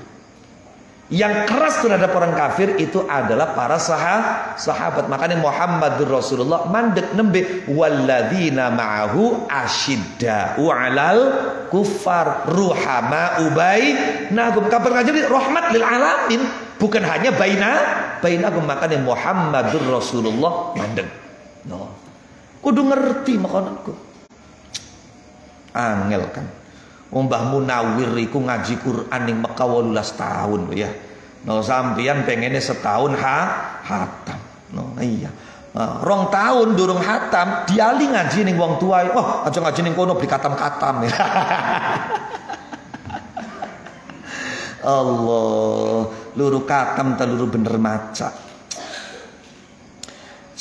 Yang keras terhadap orang kafir itu adalah para sahabat. Makanya Muhammadur Rasulullah mandek nembe walladzina ma'ahu asyidda'u 'alal kuffar ruhama'u bainahum. Kapan ngajari rahmat lil alamin, bukan hanya bainahum. Makanya Muhammadur Rasulullah mandek. No. Kudu ngerti makonanku. Angel kan. Mbah Munawir iku ngaji Quran ning Mekah 18 tahun ya. No sampeyan pengennya setahun hatam. No iya. 2 tahun durung hatam, diali ngaji ning wong tua. Wah, aja ngaji ning kono beli katam-katam ya. Allah, luru katam ta luru bener maca.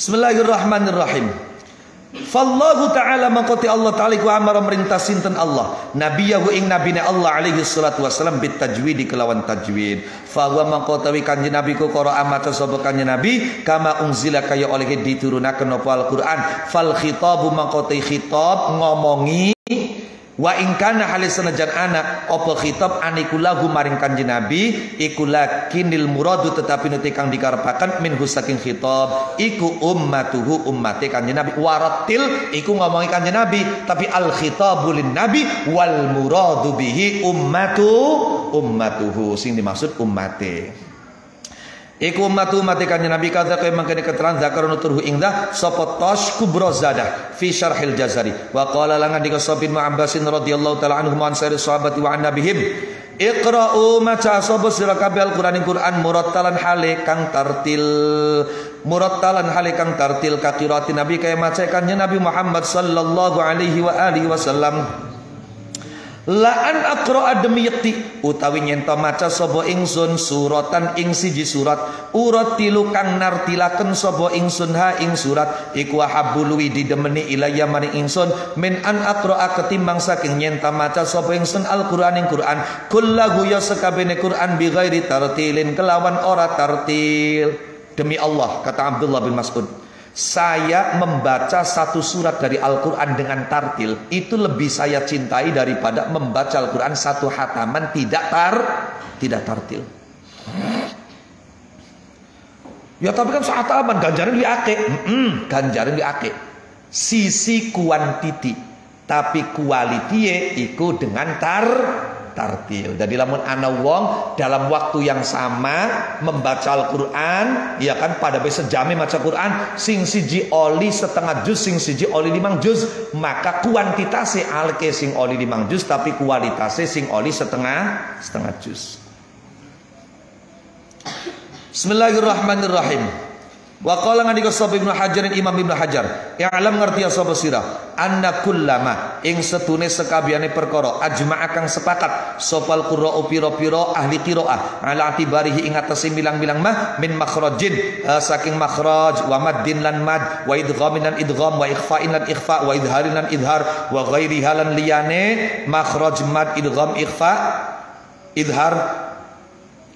Bismillahirrahmanirrahim. Fallahu ta'ala mangkoti Allah ta'ala ku amara merintah sinten Allah nabiyahu ing nabine Allah alaihi salatu wassalam bit tajwid kelawan tajwid. Fa wa mangkotawi kanjeng nabi ku qara amata sapa kanjeng nabi kama unzila kaya oleh diturunaken apa Al-Qur'an. Fal khitabu mangkoti khitab ngomongi wa in kana halis senajan ana apa khitab aniku lahu maring kanjeng nabi iku lakinil muradu tetapi nuti kang dikarepaken minhu saking khitab iku ummatuhu ummate kanjeng nabi waratil iku ngomongi kanjeng nabi tapi al khitabu lin nabi wal muradu bihi ummatuhu sing dimaksud ummate iku ummatu mati kanjeng Nabi kadza kaya mangkene keterangan zakarun turhu ingdah sapa Tash Kubra Zadah fi syarhil Jazari wa qala langan dika Sabin Mu'abbasin radhiyallahu taala anhu man sari sahabati wa annabihim iqra'u maca sapa sira kabeh Al-Qur'an murattalan hale kang tartil ka qiraati Nabi kaya maca kanjeng Nabi Muhammad sallallahu alaihi wa alihi wasallam. La'an aqra'a demi yakti utawi nyenta maca sapa ingsun suratan ing siji surat uratilu kang nartilaken sapa ingsun ha ing surat iku habbul didemeni ilayya maring ingsun min an aqra'a ketimbang saking nyenta maca sapa ingsun Al-Qur'an ing Qur'an kullahu ya sakabene Qur'an bi ghairi tartilin kelawan ora tartil. Demi Allah kata Abdullah bin Mas'ud, saya membaca satu surat dari Al-Quran dengan tartil itu lebih saya cintai daripada membaca Al-Quran satu hataman tidak tartil. Ya tapi kan satu hataman ganjaran di ake. Sisi kuantiti tapi kualitie iku dengan tartil. Jadi lamun ana wong dalam waktu yang sama membaca Al-Qur'an, ya kan pada sejame maca Qur'an, sing siji oli setengah juz, sing siji oli 5 juz, maka kuantitase alke sing oli 5 juz tapi kualitasnya sing oli setengah juz. Bismillahirrahmanirrahim. Wa qala ngandika sapa Ibnu Hajar Imam Ibnu Hajar alam ngerti ya sapa sira anna kullama ing setune sekabehane perkara ajma'a kang sepakat sopal qurra'u pira-pira ahli qiraah ala atibarihi ing atase milang-milang mah min makhrajin saking makhraj wa maddin lan mad wa idghamin lan idgham wa ikhfa'in lan ikhfa wa idharin lan idhar wa ghairi halan liyane makhraj mad idgham ikhfa idhar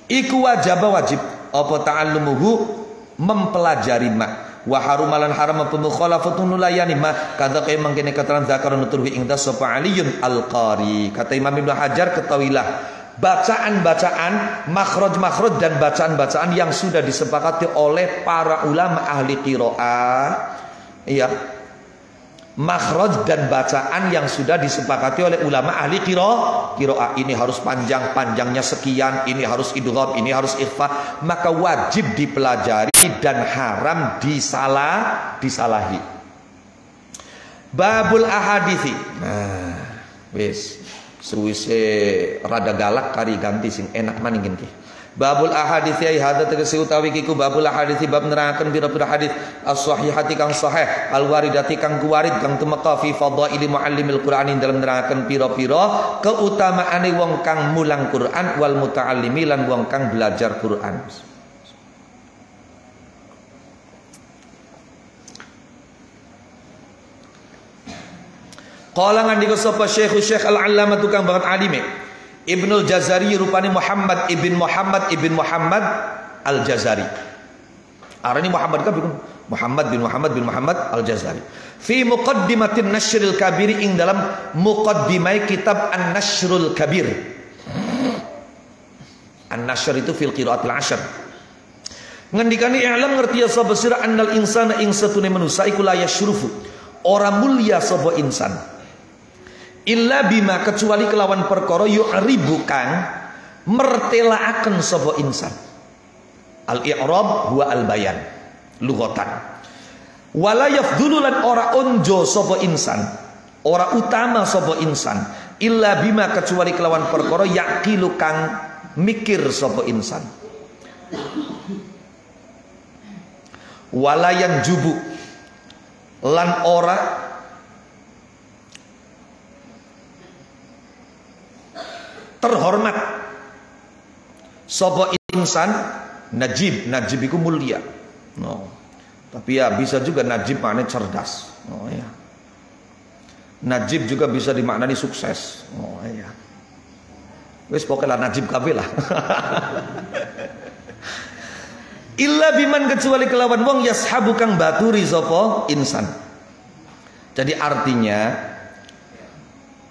iku wajib apa ta'allumuhu mempelajari ma wa harumalan haram apa mukhalafatun nulayani ma kadza kaya mangkene keterangan zakarun turhi ing sapa aliyun al-qari. Kata Imam Ibnu Hajar ketahuilah bacaan-bacaan makhraj dan bacaan-bacaan yang sudah disepakati oleh para ulama ahli qiraah ya makhraj dan bacaan yang sudah disepakati oleh ulama ahli qiraah ini harus panjangnya sekian, ini harus idgham, ini harus ikhfa, maka wajib dipelajari dan haram disalahi. Babul ahadithi. Nah, wis Suwise rada galak kari ganti sing enak maning ki. Babul ahadits ya hada tegese utawi kiku babul ahadits bab nerangkeun pira-pira hadis as-sahihati kang sahih al-waridati kang kuwarid kang tumeka fi fadhaili muallimil Qur'an dalam nerangkeun pira-pira keutamaane wong kang mulang Qur'an wal muta'allimi lan wong kang belajar Qur'an. Qala ngandika sapa Syekh Al-Allamah tukang banget alime Ibnul Jazari rupane Muhammad ibn Muhammad Al-Jazari. Arani Muhammad kan Muhammad bin Muhammad Al-Jazari. Fi muqaddimatin Nasyril Kabir ing dalam muqaddimai kitab An-Nasyrul Kabir. An-Nasr itu fil qiraatil ashr. Ngendikane i'lam ngerti ya sapa sira annal insana ing satune manusa iku la yasyrufu. Ora mulia sapa insan. Illa bima kecuali kelawan perkara yu'ribu kang mertelaaken sapa insan. Al-i'rab huwa al-bayan lughatan. Wala yafdulu lan ora onjo sapa insan, ora utama sapa insan illa bima kecuali kelawan perkara yaqilu kang mikir sapa insan. Wala yanjubu lan ora terhormat sapa insan najib iku mulia. No. Tapi ya bisa juga najib maknanya cerdas. Oh ya. Najib juga bisa dimaknani sukses. Oh ya. Wis pokoknya najib kabeh lah. Illa biman kecuali kelawan wong yashabu kang baturi sapa insan. Jadi artinya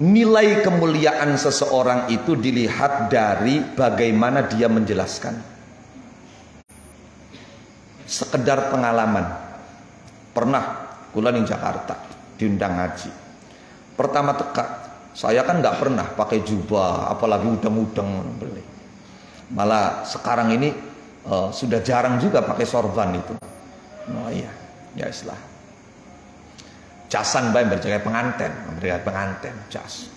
nilai kemuliaan seseorang itu dilihat dari bagaimana dia menjelaskan. Sekedar pengalaman. Pernah kula ning Jakarta diundang ngaji. Pertama teka, saya kan nggak pernah pakai jubah, apalagi udang-udang beli. Malah sekarang ini sudah jarang juga pakai sorban itu. Oh iya, ya islah. Jasan bae berjaga penganten, jas.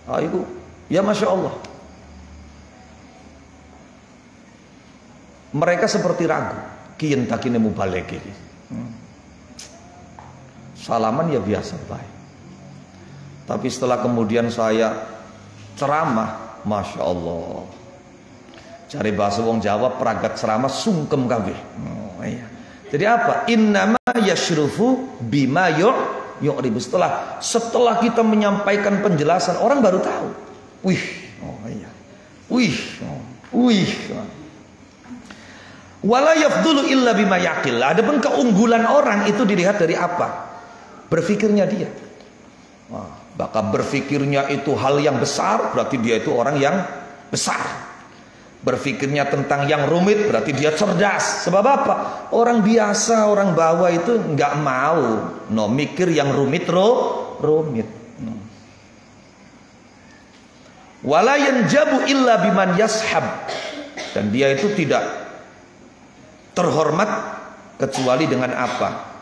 Ibu, ya Masya Allah. Mereka seperti ragu. Kiyen takine mubalek iki. Salaman ya biasa baik. Tapi setelah kemudian saya ceramah, Masya Allah. Cari bahasa wong Jawa peragat ceramah sungkem kabeh. Oh iya. Jadi apa? Innama yashrufu bima yu'ribu. Setelah kita menyampaikan penjelasan, orang baru tahu. Wih, oh iya. Wih. Wala yafdulu illa bima yaqil. Adapun keunggulan orang itu dilihat dari apa? Berfikirnya dia. Maka berfikirnya itu hal yang besar, berarti dia itu orang yang besar. Berfikirnya tentang yang rumit berarti dia cerdas. Sebab apa? Orang biasa, orang bawah itu nggak mau mikir yang rumit. Wala yanjabu illa biman yashab. Dan dia itu tidak terhormat kecuali dengan apa?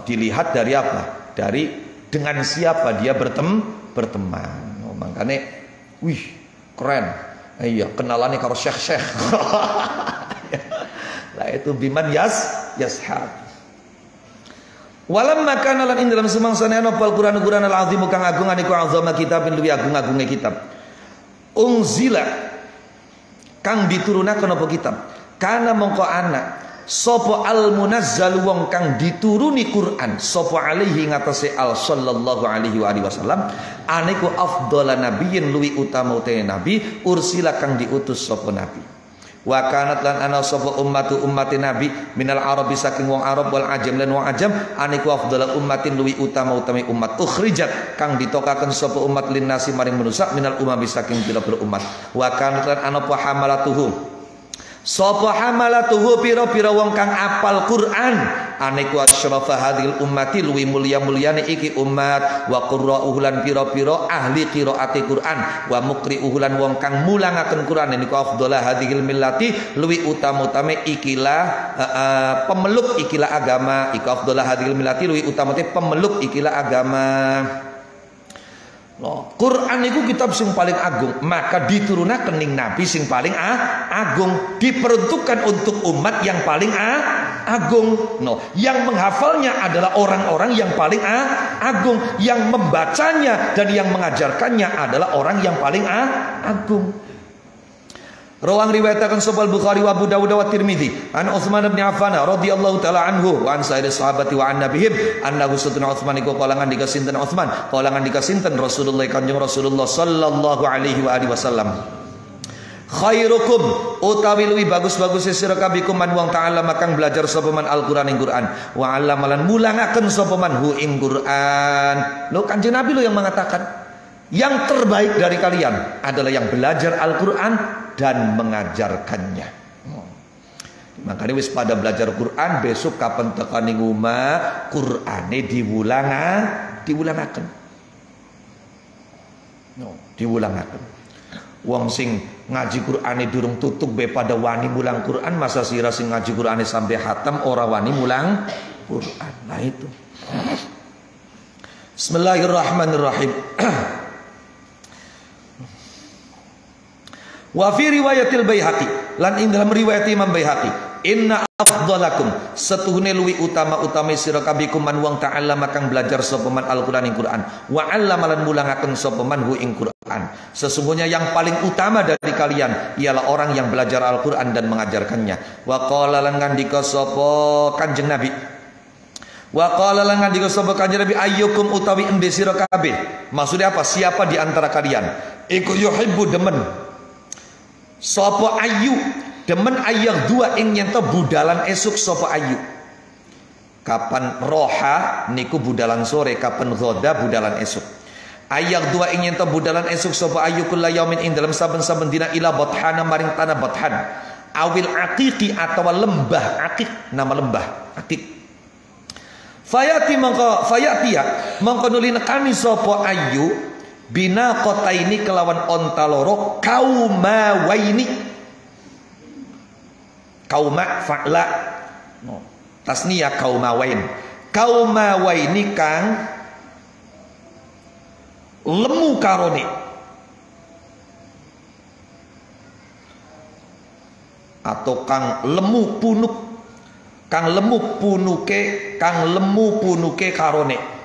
Dilihat dari apa? Dengan siapa dia berteman. Makanya, wih, keren. Iya, kenalannya karo syekh. Lah itu biman yashab. Walam makana lan ing dalam semangsane ana Al-Qur'an al-azim kang agung aniku azama kitabin luwi agung-agunge kitab. Unzila kang diturunaken apa kitab? Kana mongko ana sapa al-munazzal wong kang dituruni Quran sapa alaihi ngatasé al sallallahu alaihi wasallam aniku afdhalan nabiyyin luwi utama te nabi ursila kang diutus sapa nabi wa kanat lan ana sapa ummati nabi minal arabi saking wong arab wal ajam lan wong ajam aniku afdhala ummatin luwi utama-utami umat ukhrijat kang ditokaken sapa umat linnasi maring manusa minal umami saking pira-pira umat wa kanat lan ana apa hamalatuhu sapa hamalatuhu pira-pira wong kang apal Quran aniku asyrafa hadhil ummati luwi mulya-mulyane iki umat wa qurra'uhu lan pira-pira ahli qiraati Quran wa muqri'uhu lan wong kang mulangaken Quran niku afdhala hadhil millati luwi utama-utame ikilah pemeluk ikilah agama iku afdhala hadhil millati luwi utamate pemeluk ikilah agama Loh, Quran itu kitab sing paling agung, maka diturunaken ning nabi sing paling agung, diperuntukkan untuk umat yang paling agung. No, yang menghafalnya adalah orang-orang yang paling agung, yang membacanya dan yang mengajarkannya adalah orang yang paling agung. Rawang riwayatakan sahih Bukhari wa Abu Dawud wa Tirmidzi an Utsman bin Affan radhiyallahu taala anhu wa an sayyidis sahabati wa an nabihim annahu satuna Utsman iku kalangan dikasinten Utsman kalangan dikasinten Rasulullah Kanjeng Rasulullah sallallahu alaihi wa alihi wasallam. Khairukum utawi luwih bagus-bagus sira kabeh kuman wong ta'ala makang belajar sapa man Al-Qur'an ing Qur'an wa 'allamalan mulangaken sapa man hu ing Qur'an. Lho Kanjeng Nabi lo yang mengatakan yang terbaik dari kalian adalah yang belajar Al-Qur'an dan mengajarkannya. Makanya wis pada belajar Quran, besok kapan tekani ngomah Qur'ane diulangaken. Diulangaken. Wong sing ngaji Qur'ane durung tutup be pada wani mulang Qur'an, masa sira sing ngaji Qur'ane sampai khatam ora wani mulang Qur'an. Nah itu. Bismillahirrahmanirrahim. Wa fi riwayatil Baihaqi lan ing dalam riwayat Imam Baihaqi inna afdalakum setuhune luwi utama-utama sira kabeh kuman wong ta'ala makang belajar sapa man Al-Qur'an ing Qur'an wa 'allama lan mulangaken sapa man hu ing Qur'an. Sesungguhnya yang paling utama dari kalian ialah orang yang belajar Al-Qur'an dan mengajarkannya. Wa qala lan ngandika sapa Kanjeng Nabi wa qala lan ngandika sapa Kanjeng Nabi ayyukum utawi ende sira kabeh. Maksudnya apa? Siapa di antara kalian iku yuhibbu demen sapa ayu demen ayang dua ing nyento budalan esuk sapa ayu. Kapan roha niku budalan sore, kapan ghoda budalan esuk. Ayang dua ing nyento budalan esuk sapa ayu kula yaumin ing dalam saben-saben dina ila bathana maring tanah bathan. Awil aqiqi atau lembah aqiq, nama lembah aqiq. Fayati mongko nuli nekani sapa ayu bina kota ini kelawan onta loro kauma waini. Kauma fa'la tasniya kauma wain. Kauma waini kang lemu karone atau kang lemu punuk, kang lemu punuke karone.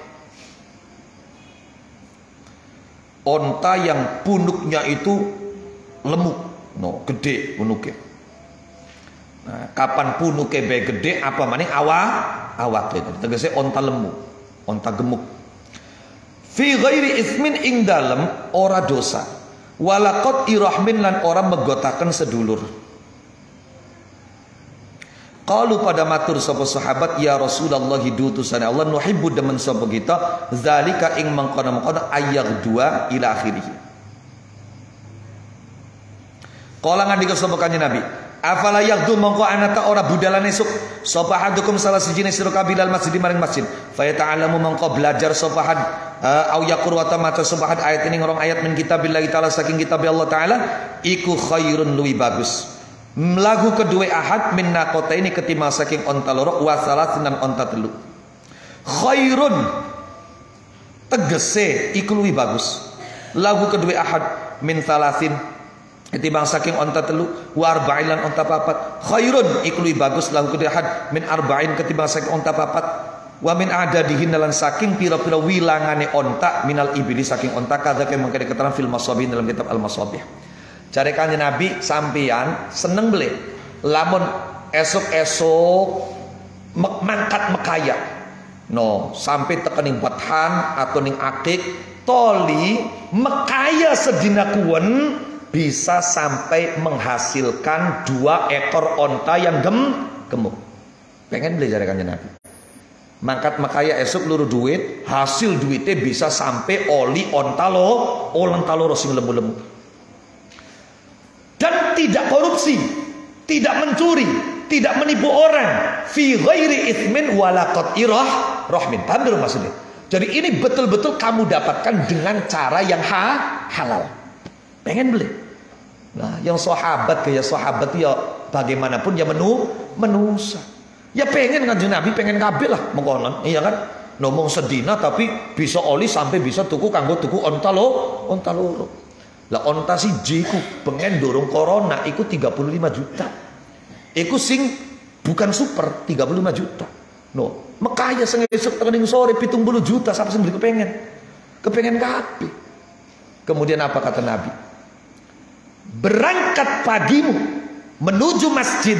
Onta yang punuknya itu lemuk, gede punuknya. Nah, kapan punuke be gede apa maning awak itu. Tegese onta lemu, onta gemuk. Fi ghairi ismin ing dalem ora dosa. Walaqad irahmin lan ora megotaken sedulur. Qalu pada matur sapa sahabat ya Rasulullah hidutusana Allah nuhibbu demen sapa kita zalika ing mengkono-mengkono ayat 2 ila akhirih. Qala ngandika sapa Kanjeng Nabi afala yaghdu mongko anata ora budalan esuk sapa hadukum salah sijine sira kabilal masjid maring masjid fa ta'alamu mongko belajar sapa had au yaqru wa tamata sapa had ayat ini ngorong ayat min kitabillahi taala saking kitab Allah taala iku khairun luwi bagus. Lagu kedua ahad min naqata ini ketimbang saking onta loro wa salasinan onta telu. Khairun tegese iku luwih bagus. Lagu kedua ahad min salasin ketimbang saking onta telu wa arba'in onta papat. Khairun iku luwih bagus lagu kedua ahad min arba'in ketimbang saking onta papat. Wa min adadihin lan saking pira-pira wilangane onta minal ibili saking onta kadha kaya mangke keterangan fil masabih dalam kitab al-masabih. Cari Kanjeng Nabi sampeyan seneng beli lamun esok-esok mangkat mekaya sampai tekening bathan atau ning akik toli mekaya sedina kuwen bisa sampai menghasilkan 2 ekor onta yang gemuk. Pengen beli cari Kanjeng Nabi mangkat mekaya esok luru duit, hasil duitnya bisa sampai oli onta loro sing lemu-lemu. Dan tidak korupsi, tidak mencuri, tidak menipu orang. Fi ghairi itsmin walaqad rahmin. Paham belum maksudnya? Jadi ini betul-betul kamu dapatkan dengan cara yang halal. Pengen beli. Nah, yang sahabat kayak sahabat ya bagaimanapun ya manusia. Ya pengen Kanjeng Nabi pengen kabeh lah mengkonon, iya kan? Ngomong sedina tapi bisa oli sampai bisa tuku kanggo tuku onta loro. Lah onta siji iku pengen dorong corona iku 35 juta. Iku sing bukan super 35 juta. No, mekaya sing esuk tening sore 70 juta sampai sing beli kepengen kabeh. Kemudian apa kata Nabi? Berangkat pagimu menuju masjid,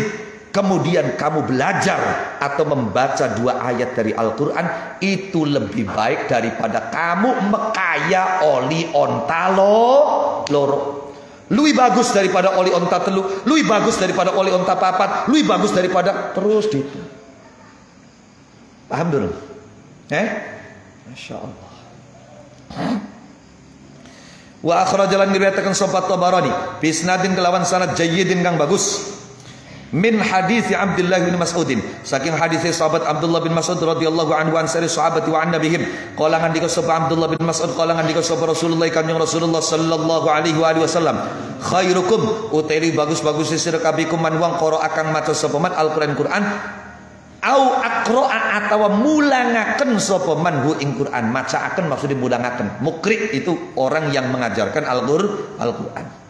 kemudian kamu belajar atau membaca 2 ayat dari Al-Quran, itu lebih baik daripada kamu mekaya oli onta loro. Lui bagus daripada oli onta telu, lui bagus daripada oli onta papat, lui bagus daripada terus gitu. Paham dulu? Masya Allah. Wa akhrajalan diriwayatkan sahabat Tabarani bisnadin kelawan sanad jayyidin kang bagus min hadis Abdullah bin Mas'udin, saking hadis sahabat Abdullah bin Mas'ud radhiyallahu anhu an sari sahabati wa annabihim qala ngandika sahabat Abdullah bin Mas'ud qala ngandika sahabat Rasulullah kanjeng Rasulullah sallallahu alaihi wasallam, khairukum utawi bagus-bagus sira kabikum man wong qara akang maca sapa man Al-Qur'an au aqra'a atawa mulangaken sapa man hu ing Quran. Macaaken maksudnya mulangaken. Mukri itu orang yang mengajarkan Al-Qur'an.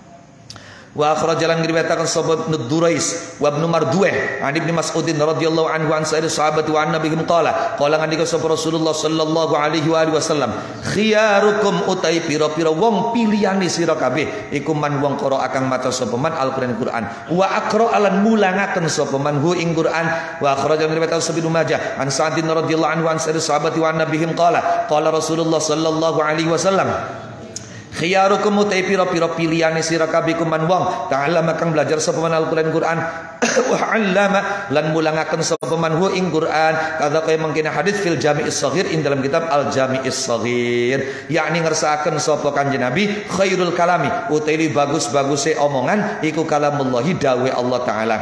Wa akhrajalan diriwayatkan sahabat Ibnu Durais wa Ibnu Mardueh an Ibnu Mas'udin radhiyallahu anhu an sa'ir sahabat wa annabihim qala ngandika sapa Rasulullah sallallahu alaihi wasallam, khiyarukum utai pira-pira wong pilihane sira kabeh iku man wong qara akang maca sapa man Al-Qur'an wa aqra alan mulangaken sapa man hu ing Qur'an. Wa akhrajalan diriwayatkan sahabat Ibnu Majah an Sa'din radhiyallahu anhu an sa'ir sahabat wa annabihim qala Rasulullah sallallahu alaihi wasallam, khiyarukum utai pira-pira pilihane sira kabeh kuman wong ta'allama kang belajar sapa man Al-Qur'an wa 'allama lan mulangaken sapa man hu ing Qur'an. Kadza kaya mangkene hadis fil Jami'is Shaghir ing dalam kitab Al Jami'is Shaghir, yakni ngersakaken sapa Kanjeng Nabi khairul kalami utai bagus-baguse omongan iku kalamullahi dawe Allah taala.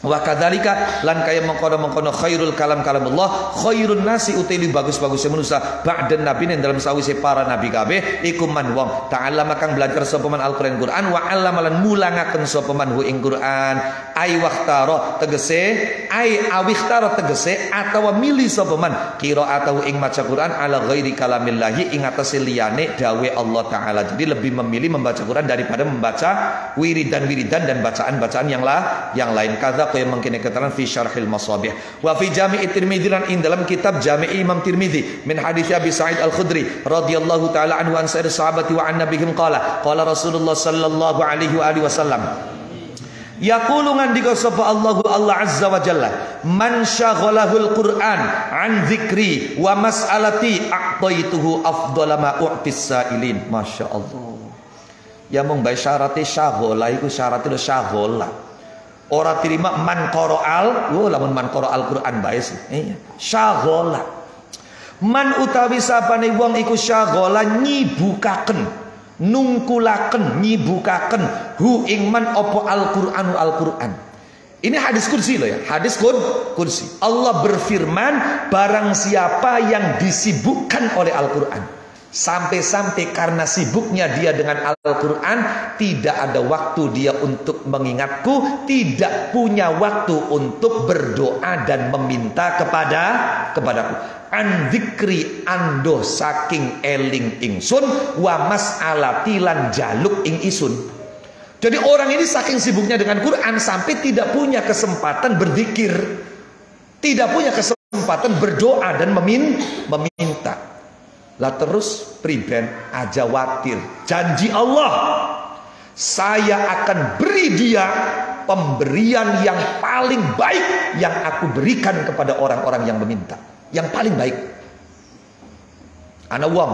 Wa kadzalika lan kaya mengkono-mengkono khairul kalamullah khairun nasi utawi bagus-bagusnya manusia ba'dan nabi dalam sawise para nabi kabeh iku man wong ta'allama kang belajar sapa man Al-Qur'an wa 'allama lan mulangaken sapa man hu ing Qur'an. Ai waqtara tegese atawa milih sapa man qira'atahu ing maca Qur'an ala ghairi kalamillahi ing atase liyane dawe Allah taala. Jadi lebih memilih membaca Qur'an daripada membaca wiridan dan bacaan-bacaan yang lain. Kadza yang mungkin keterangan fi syarhil masabih wa fi jami' Tirmidzi lan ing dalam kitab Jami' Imam Tirmidzi min hadits Abi Sa'id Al-Khudri radhiyallahu taala anhu an sa'ir sahabati wa annabihim qala Rasulullah sallallahu alaihi wasallam, yaqulu ngandika sapa Allah azza wa jalla, man syaghalahul Qur'an an dzikri wa mas'alati a'taituhu afdhala ma u'tis sa'ilin. masyaallah. Ya mung bae syarate syaghala iku syarate syaghala. Ora terima man qara'al, lamun man qara'al Qur'an bae sih. Syaghala. Man utawi sapane wong iku syaghala nyibukaken, nungkulaken, nyibukaken hu ing man apa Al-Qur'an. Ini hadis kursi loh ya, hadis kursi. Allah berfirman, barang siapa yang disibukkan oleh Al-Qur'an, sampai-sampai karena sibuknya dia dengan Al-Quran, tidak ada waktu dia untuk mengingatku, tidak punya waktu untuk berdoa dan meminta kepadaku. An dzikri ando saking eling ingsun wa mas'alati lan jaluk ing isun. Jadi orang ini saking sibuknya dengan Quran sampai tidak punya kesempatan berzikir, tidak punya kesempatan berdoa dan meminta. Lah terus priben aja watir. Janji Allah, saya akan beri dia pemberian yang paling baik yang aku berikan kepada orang-orang yang meminta. Yang paling baik. Ana wong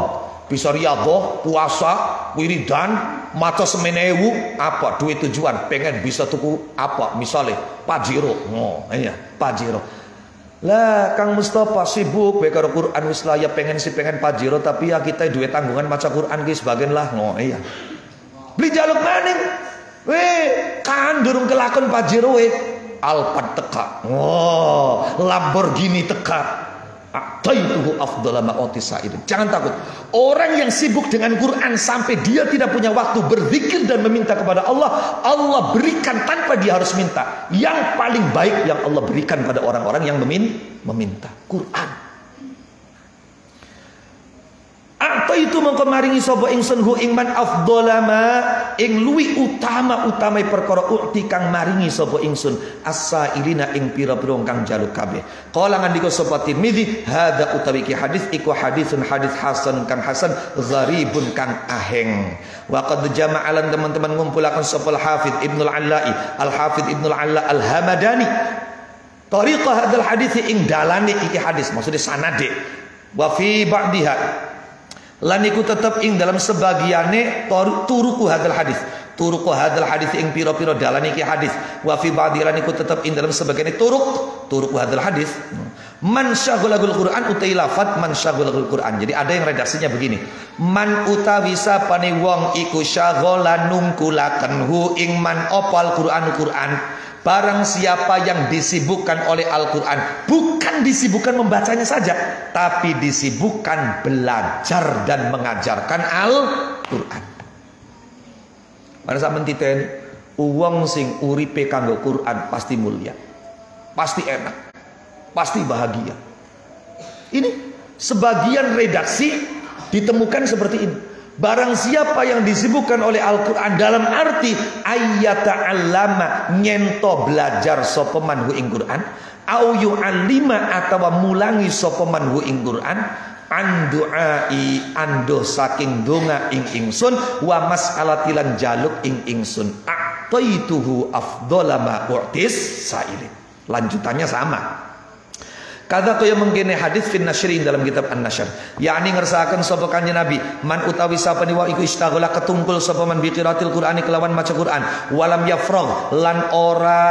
bisa riyadhah, puasa, wiridan, maca semenewu, apa duit tujuan, pengen bisa tuku apa, misalnya Pajero. Pajero. Lah Kang Mustafa sibuk bae karo Quran wis lah ya pengen Pajero, tapi ya kita duwe tanggungan maca Quran ki sebagian lah. Beli jaluk maning. Kan durung kelakon Pajero Alphard teka. Lamborghini teka. Ataituhu afdhala ma utisa'id. Jangan takut. Orang yang sibuk dengan Quran sampai dia tidak punya waktu berzikir dan meminta kepada Allah, Allah berikan tanpa dia harus minta. Yang paling baik yang Allah berikan pada orang-orang yang meminta Quran. itu mongko maringi sapa ingsun hu ing man afdolama ing luwi utama-utamai perkara ukti kang maringi sapa ingsun as-sailina ing pira-pira kang jaluk kabeh. Qala ngandika sapa Tirmidzi hadza utawi ki hadis iku hadisun hadis hasan kang hasan gharibun kang aheng. Wa qad jama'alan teman-teman ngumpulaken sapa al-Hafidz Ibnu al-Allai al-Hafidz Ibnu al-Alla al-Hamadani tariqah hadzal hadis ing dalane iki hadis maksudnya sanade. Wa fi ba'diha lan iku tetep ing dalam sebagiane turuku hadzal hadis. Turuku hadzal hadis ing pira-pira dalane iki hadis. Wa fi ba'diha lan iku tetep ing dalam sebagiane turuku hadzal hadis. Man syaghalul Quran utai lafat man syaghalul Quran. Jadi ada yang redaksinya begini. Man utawi sapane wong iku syaghala nungkulaken hu ing man opal Quran. Barang siapa yang disibukkan oleh Al-Quran, bukan disibukkan membacanya saja, tapi disibukkan belajar dan mengajarkan Al-Quran. Pada saat mentiten, uang sing uripe kanggo Quran pasti mulia, pasti enak, pasti bahagia. Ini sebagian redaksi ditemukan seperti ini. Barang siapa yang disibukkan oleh Al-Quran dalam arti ayyata'allama nyento belajar sapa man hu ing Quran au yu'allima atawa mulangi sapa man hu ing Quran an du'ai ando saking donga ing ingsun wa mas'alati lan jaluk ing ingsun a'taituhu afdhala ma u'tis sailin. Lanjutannya sama. Kata kaya mengkene hadis fin nasyri dalam kitab An-Nashr. Yakni ngersakaken sapa kanjeng Nabi, man utawi sapane wa iku istaghala ketungkul sapa man bi qiraatil Qur'ani kelawan maca Qur'an, walam yafragh lan ora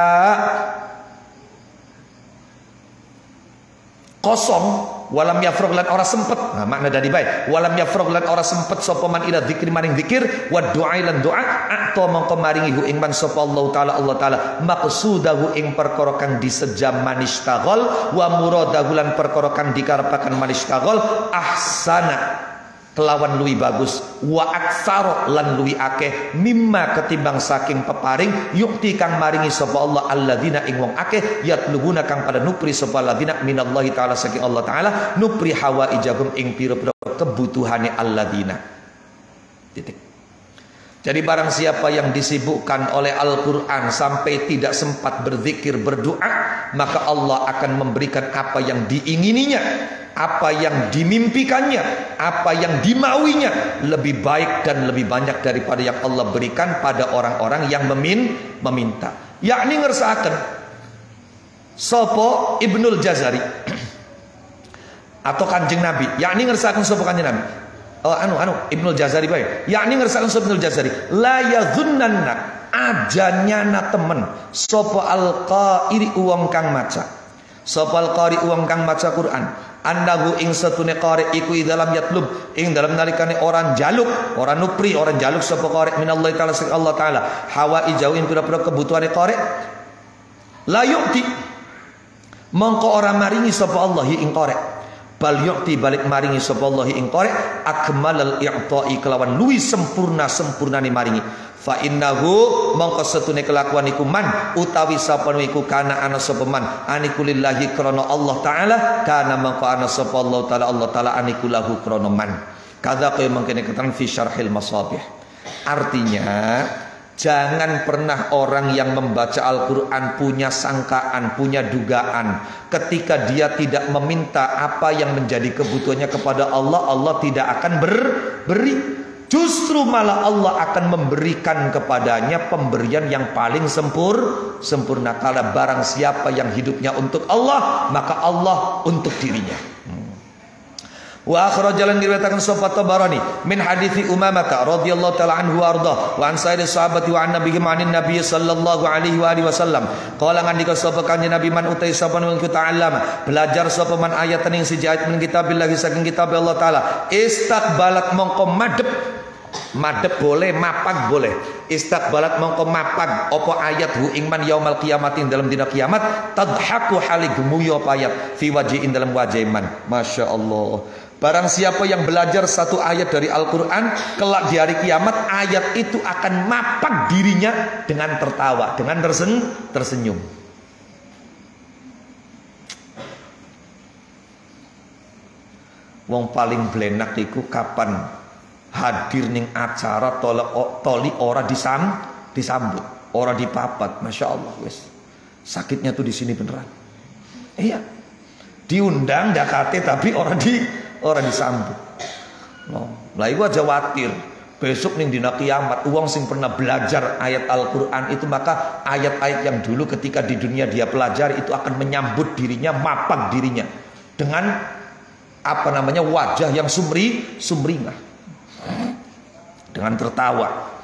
kosong, walam yafragh lan ora sempet. Nah, makna dari baik. Walam yafragh lan ora sempet sapa man ila dzikri maring dzikir wa du'a lan doa atau mongko maringi hu ing man sapa Allah taala maqsudahu ing perkara kang disejam manistaghal wa muradahu lan perkara kang dikarepaken manistaghal ahsana kelawan luwi bagus wa aksara lan luwi akeh mimma ketimbang saking peparing yukti kang maringi sapa Allah alladzina ing wong akeh yatlubuna kang pada nupri sapa alladzina minallahi taala saking Allah taala nupri hawaijahum ing pira-pira kebutuhane alladzina. Titik. Jadi barang siapa yang disibukkan oleh Al-Quran sampai tidak sempat berzikir berdoa, maka Allah akan memberikan apa yang diingininya, apa yang dimimpikannya, apa yang dimauinya lebih baik dan lebih banyak daripada yang Allah berikan pada orang-orang yang meminta. Yakni ngersakaken sapa Ibnul Jazari atau Kanjeng Nabi, yakni ngersakaken sapa Kanjeng Nabi. Ibnul Jazari bae. Yakni ngersakaken sapa Ibnul Jazari, la yadhunnanna ajanyana temen sapa al-qairi wong kang maca. Sapa al-qari wong kang maca Quran. Annahu ing satune qari iku dalam yatlub ing dalam nalikane orang jaluk, orang nupri, orang jaluk sapa qari minallahi taala sing Allah taala hawaijau ing pira-pira kebutuhane qari la yu'ti mongko ora maringi sapa Allah ing qari bal yu'ti balik maringi sapa Allah ing qari akmalal i'ta'i kelawan luwi sempurnane maringi fa innahu mongko setune kelakuan iku man utawi sapa iku kana ana sapa man aniku lillahi krana Allah taala kana mongko ana sapa Allah taala aniku lahu krana man kadza kaya mangkene keterangan fi syarhil masabih. Artinya jangan pernah orang yang membaca Al-Quran punya sangkaan, punya dugaan ketika dia tidak meminta apa yang menjadi kebutuhannya kepada Allah, Allah tidak akan beri. Justru malah Allah akan memberikan kepadanya pemberian yang paling sempurna. Kalau barang siapa yang hidupnya untuk Allah, maka Allah untuk dirinya. Wa akhrajalan diriwayatkan sapa Tabarani min hadithi Umamah radhiyallahu taala anhu wa arda wa an sayyid sahabati wa an nabiyyi ma'anin nabiy sallallahu alaihi wa alihi wasallam qala ngandika sapa kanjeng Nabi man utai sapa nang ta'allama belajar sapa man ayatan ing siji ayat min kitabillah saking kitab Allah taala istaqbalat mongko madep boleh, mapag boleh. Istaqbalat mongko mapag apa ayat hu ing man yaumal qiyamatin dalam dina kiamat tadhaku hali gemuyo ayat fi wajhin dalam wajah man. Masya Allah. Barang siapa yang belajar satu ayat dari Al-Quran, kelak di hari kiamat ayat itu akan mapag dirinya dengan tertawa, dengan tersenyum. Wong paling blenak iku kapan hadir ning acara toli ora disambut, ora dipapat, masya Allah wes. Sakitnya tuh di sini beneran. Iya, diundang dakate tapi orang disambut. Lah iku aja khawatir. Besok ning dina kiamat uang sing pernah belajar ayat Al-Qur'an itu, maka ayat-ayat yang dulu ketika di dunia dia pelajari itu akan menyambut dirinya, mapak dirinya dengan apa namanya wajah yang sumringah dengan tertawa.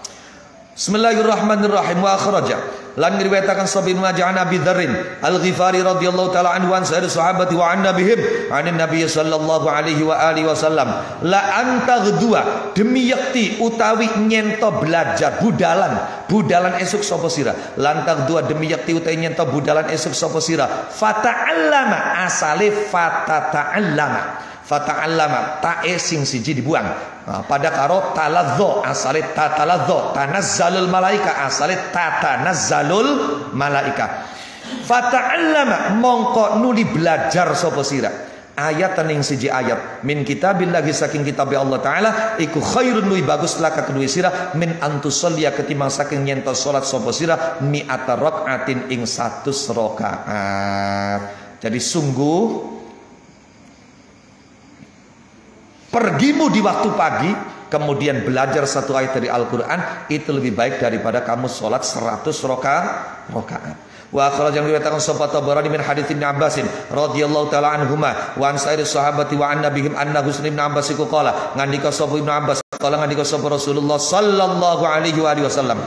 Bismillahirrahmanirrahim. Wa akhraja lan riwayatakan sahabat Majah Abi Dzarrin Al-Ghifari radhiyallahu taala anhu an sa'ir sahabati wa an nabihim anin nabiy sallallahu alaihi wa alihi wasallam la antaghdua demi yakti utawi nyento belajar budalan esuk sapa sira lan taghdua demi yakti utawi nyento budalan esuk sapa sira fata'allama asale fata'allama ta'e sing siji dibuang. Pada karo taladzo asale tataladzzo tanazzalul malaika asale tatanazzalul malaika. Fata'allama mongko nuli belajar sapa sira ayat ning siji ayat min kitabillahi saking kitab Allah taala iku khairun luwih bagus laka kedue sira min antusollia ketimbang saking nyento salat sapa sira mi'ata rakaatin ing 100 rakaat. Jadi sungguh pergimu di waktu pagi kemudian belajar satu ayat dari Al-Quran itu lebih baik daripada kamu sholat 100 rakaat. Wa akhraj yang diriwayatkan sahabat Tabarani min hadits Ibnu Abbas radhiyallahu taala anhuma wa an sa'ir sahabati wa an nabihim anna Ibnu Abbas qala ngandika sapa Ibnu Abbas qala ngandika sapa Rasulullah sallallahu alaihi wasallam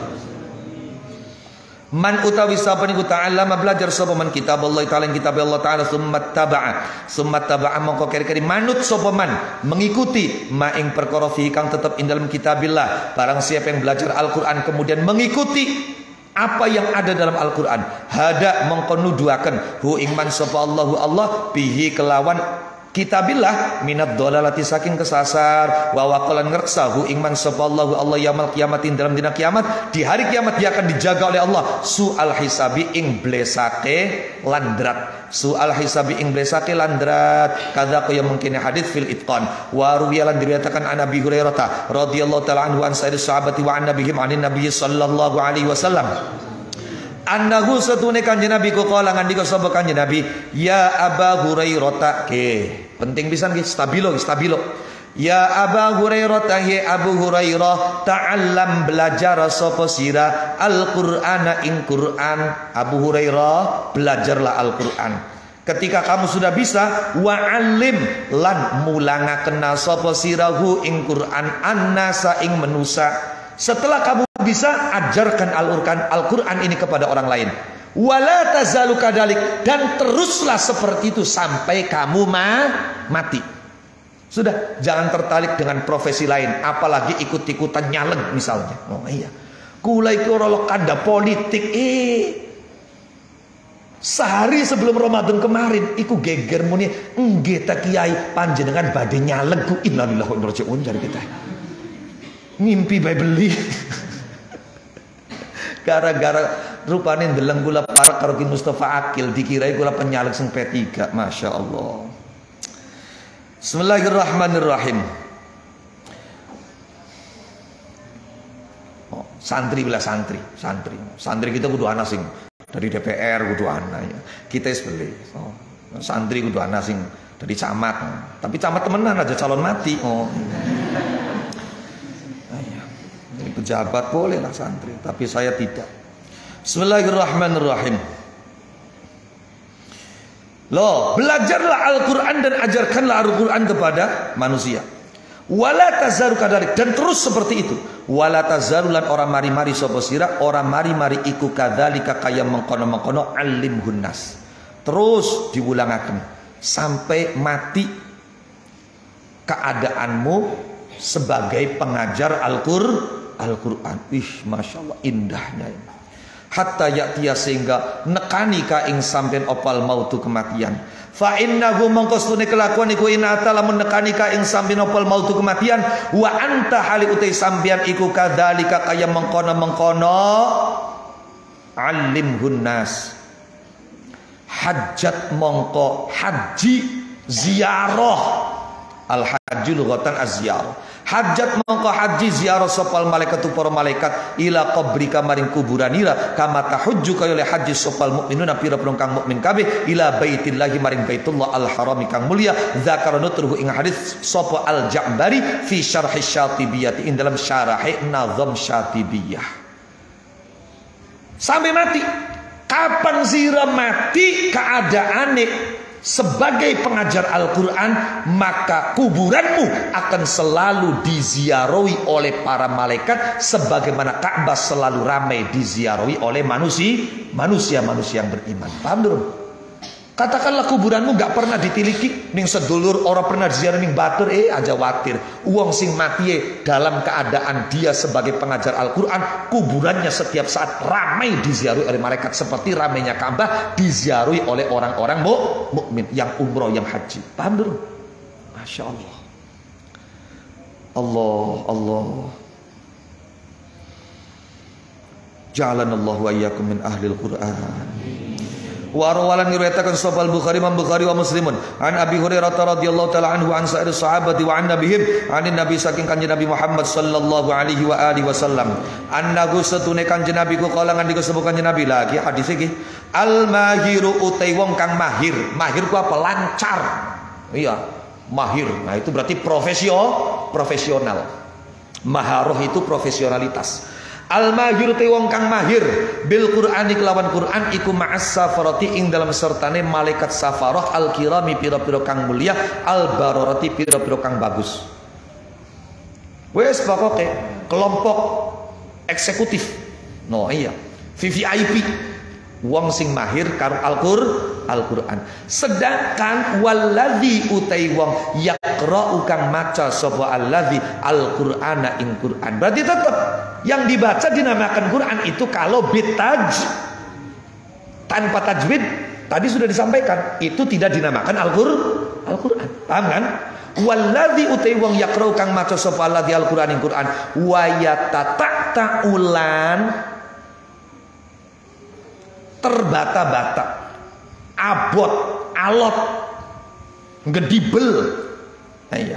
man utawi sapa niku ta'allama belajar sapa man kitab Allah taala kitab Allah taala summa taba'a mongko keri-keri manut sapa man mengikuti ma ing perkara fi kang tetep ing dalam kitabillah. Barang siapa yang belajar Al-Qur'an kemudian mengikuti apa yang ada dalam Al-Qur'an hada mongko nuduhaken hu ing man sapa Allah bihi kelawan kitabillah minad dolalati saking kesasar wa waqalan ngersahu ingman sapallahu Allah yaumil kiamatin dalam dina kiamat di hari kiamat dia akan dijaga oleh Allah su'al hisabi ing blesake landrat su'al hisabi ing blesake landrat kadza kaya mungkin hadits fil itqan wa ruwiyalan diriwayatkan an Abi Hurairah radhiyallahu taala anhu an sa'ir sahabati wa an nabihim anin nabiy sallallahu alaihi wasallam annahu satune kanjeng Nabi qala ngandika sapa kanjeng Nabi ya Aba Hurairah penting pisan nggih stabilo ya Aba Hurairah ya Abu Hurairah ta'allam belajar sapa sira Al-Qur'ana ing Qur'an. Abu Hurairah belajarlah Al-Qur'an. Ketika kamu sudah bisa wa'alim lan mulangaken sapa sirahu ing Qur'an annasa ing manusa. Setelah kamu bisa ajarkan Al-Quran ini kepada orang lain. Wala tazalu kadalik dan teruslah seperti itu sampai kamu mati. Sudah, jangan tertarik dengan profesi lain, apalagi ikut-ikutan nyalek misalnya. Oh iya. Kula iku ora kanda politik sehari sebelum Ramadan kemarin iku geger muni nggih ta kiai panjenengan badhe nyalek ku innalillahi wa inna ilaihi raji'un jare kita. Ngimpi bae beli. Gara-gara rupane ndeleng kula parek karo Ki Mustafa Akil dikirai kula penyalek sing P3. Masya Allah. Bismillahirrahmanirrahim. Santri bila santri kita kudu ana sing dari DPR kudu ana ya. Kita sebeli. Santri kudu ana sing dari camat. Tapi camat temenan aja calon mati. Pejabat boleh lah santri, tapi saya tidak. Bismillahirrahmanirrahim. Loh, belajarlah Al-Quran dan ajarkanlah Al-Quran kepada manusia. Wala tazaru kadarik dan terus seperti itu. Wala tazaru lan orang mari-mari sapa sira, orang mari-mari iku kadzalika kaya mengkono-mengkono alimhun nas. Terus diulangaken sampai mati keadaanmu sebagai pengajar Al-Quran. Masya Allah indahnya ini. Hatta ya'tiya sehingga nekani ka ing sampean opal mautu kematian. Fa innahu mangkostune kelakuan iku inata lamun nekani ka ing sampean opal mautu kematian wa anta hali utai sampean iku kadzalika kaya mengkono-mengkono alimhun nas. Hajat mongko haji ziarah al al-hajju lughatan az-ziyarah. Hajat mongko haji ziarah sopal malaikat tu para malaikat ila qabrika maring kuburanira kama tahujju kaya oleh haji sopal mukminuna pira-pira kang mukmin kabeh ila baitillahi maring baitullah al-harami kang mulia. Dzakara nutruhu ing hadis sapa al-Ja'bari fi syarh Syatibiyah ing dalam syarah nazam Syatibiyah. Sampai mati. Kapan sira mati keadaane sebagai pengajar Al-Quran, maka kuburanmu akan selalu diziarahi oleh para malaikat, sebagaimana Ka'bah selalu ramai diziarahi oleh manusia yang beriman. Paham dulu? Katakanlah kuburanmu gak pernah ditiliki, ning sedulur orang pernah ziarah ning batur, aja watir. Uang sing mati dalam keadaan dia sebagai pengajar Al-Quran, kuburannya setiap saat ramai diziarahi oleh malaikat, seperti ramainya Ka'bah diziarahi oleh orang-orang mukmin yang umroh, yang haji. Paham dulu? Masya Allah. Allah. Ja'alanallahu wa iyyakum min ahlil Qur'an. Wa rawalan riwayatakan sahih Al-Bukhari Imam Bukhari wa Muslimun an Abi Hurairah radhiyallahu taala anhu an sa'ir sahabati wa an nabihim anin nabi saking kanjeng Nabi Muhammad sallallahu alaihi wa alihi wasallam annahu satune kanjeng Nabi ku kala ngandika sebut kanjeng Nabi lagi hadis iki al mahiru utai wong kang mahir ku apa lancar, iya mahir. Nah itu berarti profesional. Maharoh itu profesionalitas. Al-mahir te wong kang mahir bil Qur'ani kelawan Qur'an iku ma'as safarati ing dalam sertane malaikat safarah al-kirami pira-pira kang mulia al-bararati pira-pira kang bagus. Wes pokoke kelompok eksekutif. No iya, VVIP. Wong sing mahir karo Al-Qur'an. Sedangkan waladzi utai wong yaqra'u kang maca sapa alladzi al-Qur'ana ing Qur'an. Berarti tetap yang dibaca dinamakan Quran itu kalau bitaj, tanpa tajwid tadi sudah disampaikan itu tidak dinamakan Al-Qur'an. Paham kan? Waladzi utai wong yaqra'u kang maca sapa alladzi al-Qur'an ing Qur'an wa yatata'ulan terbata-bata, abot, alot, gedibel. Nah iya.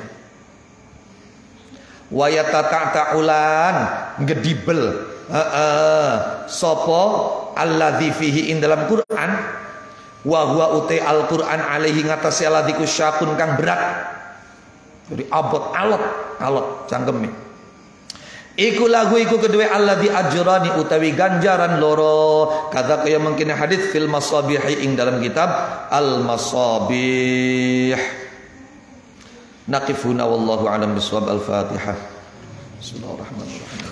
Wa yatata'ulan gedibel. Sopo alladzi fihi ing dalam Quran wa huwa utai al-Quran alaihi ngatasi alladzi kusyakun kang berat. Jadi abot, alot cangkeme. Iku lagu iku kedua alladzi ajrani utawi ganjaran loro kadza kaya mungkin hadis fil masabih ing dalam kitab al masabih. Naqifuna wallahu alam bisawab. Al-Fatihah. Bismillahirrahmanirrahim.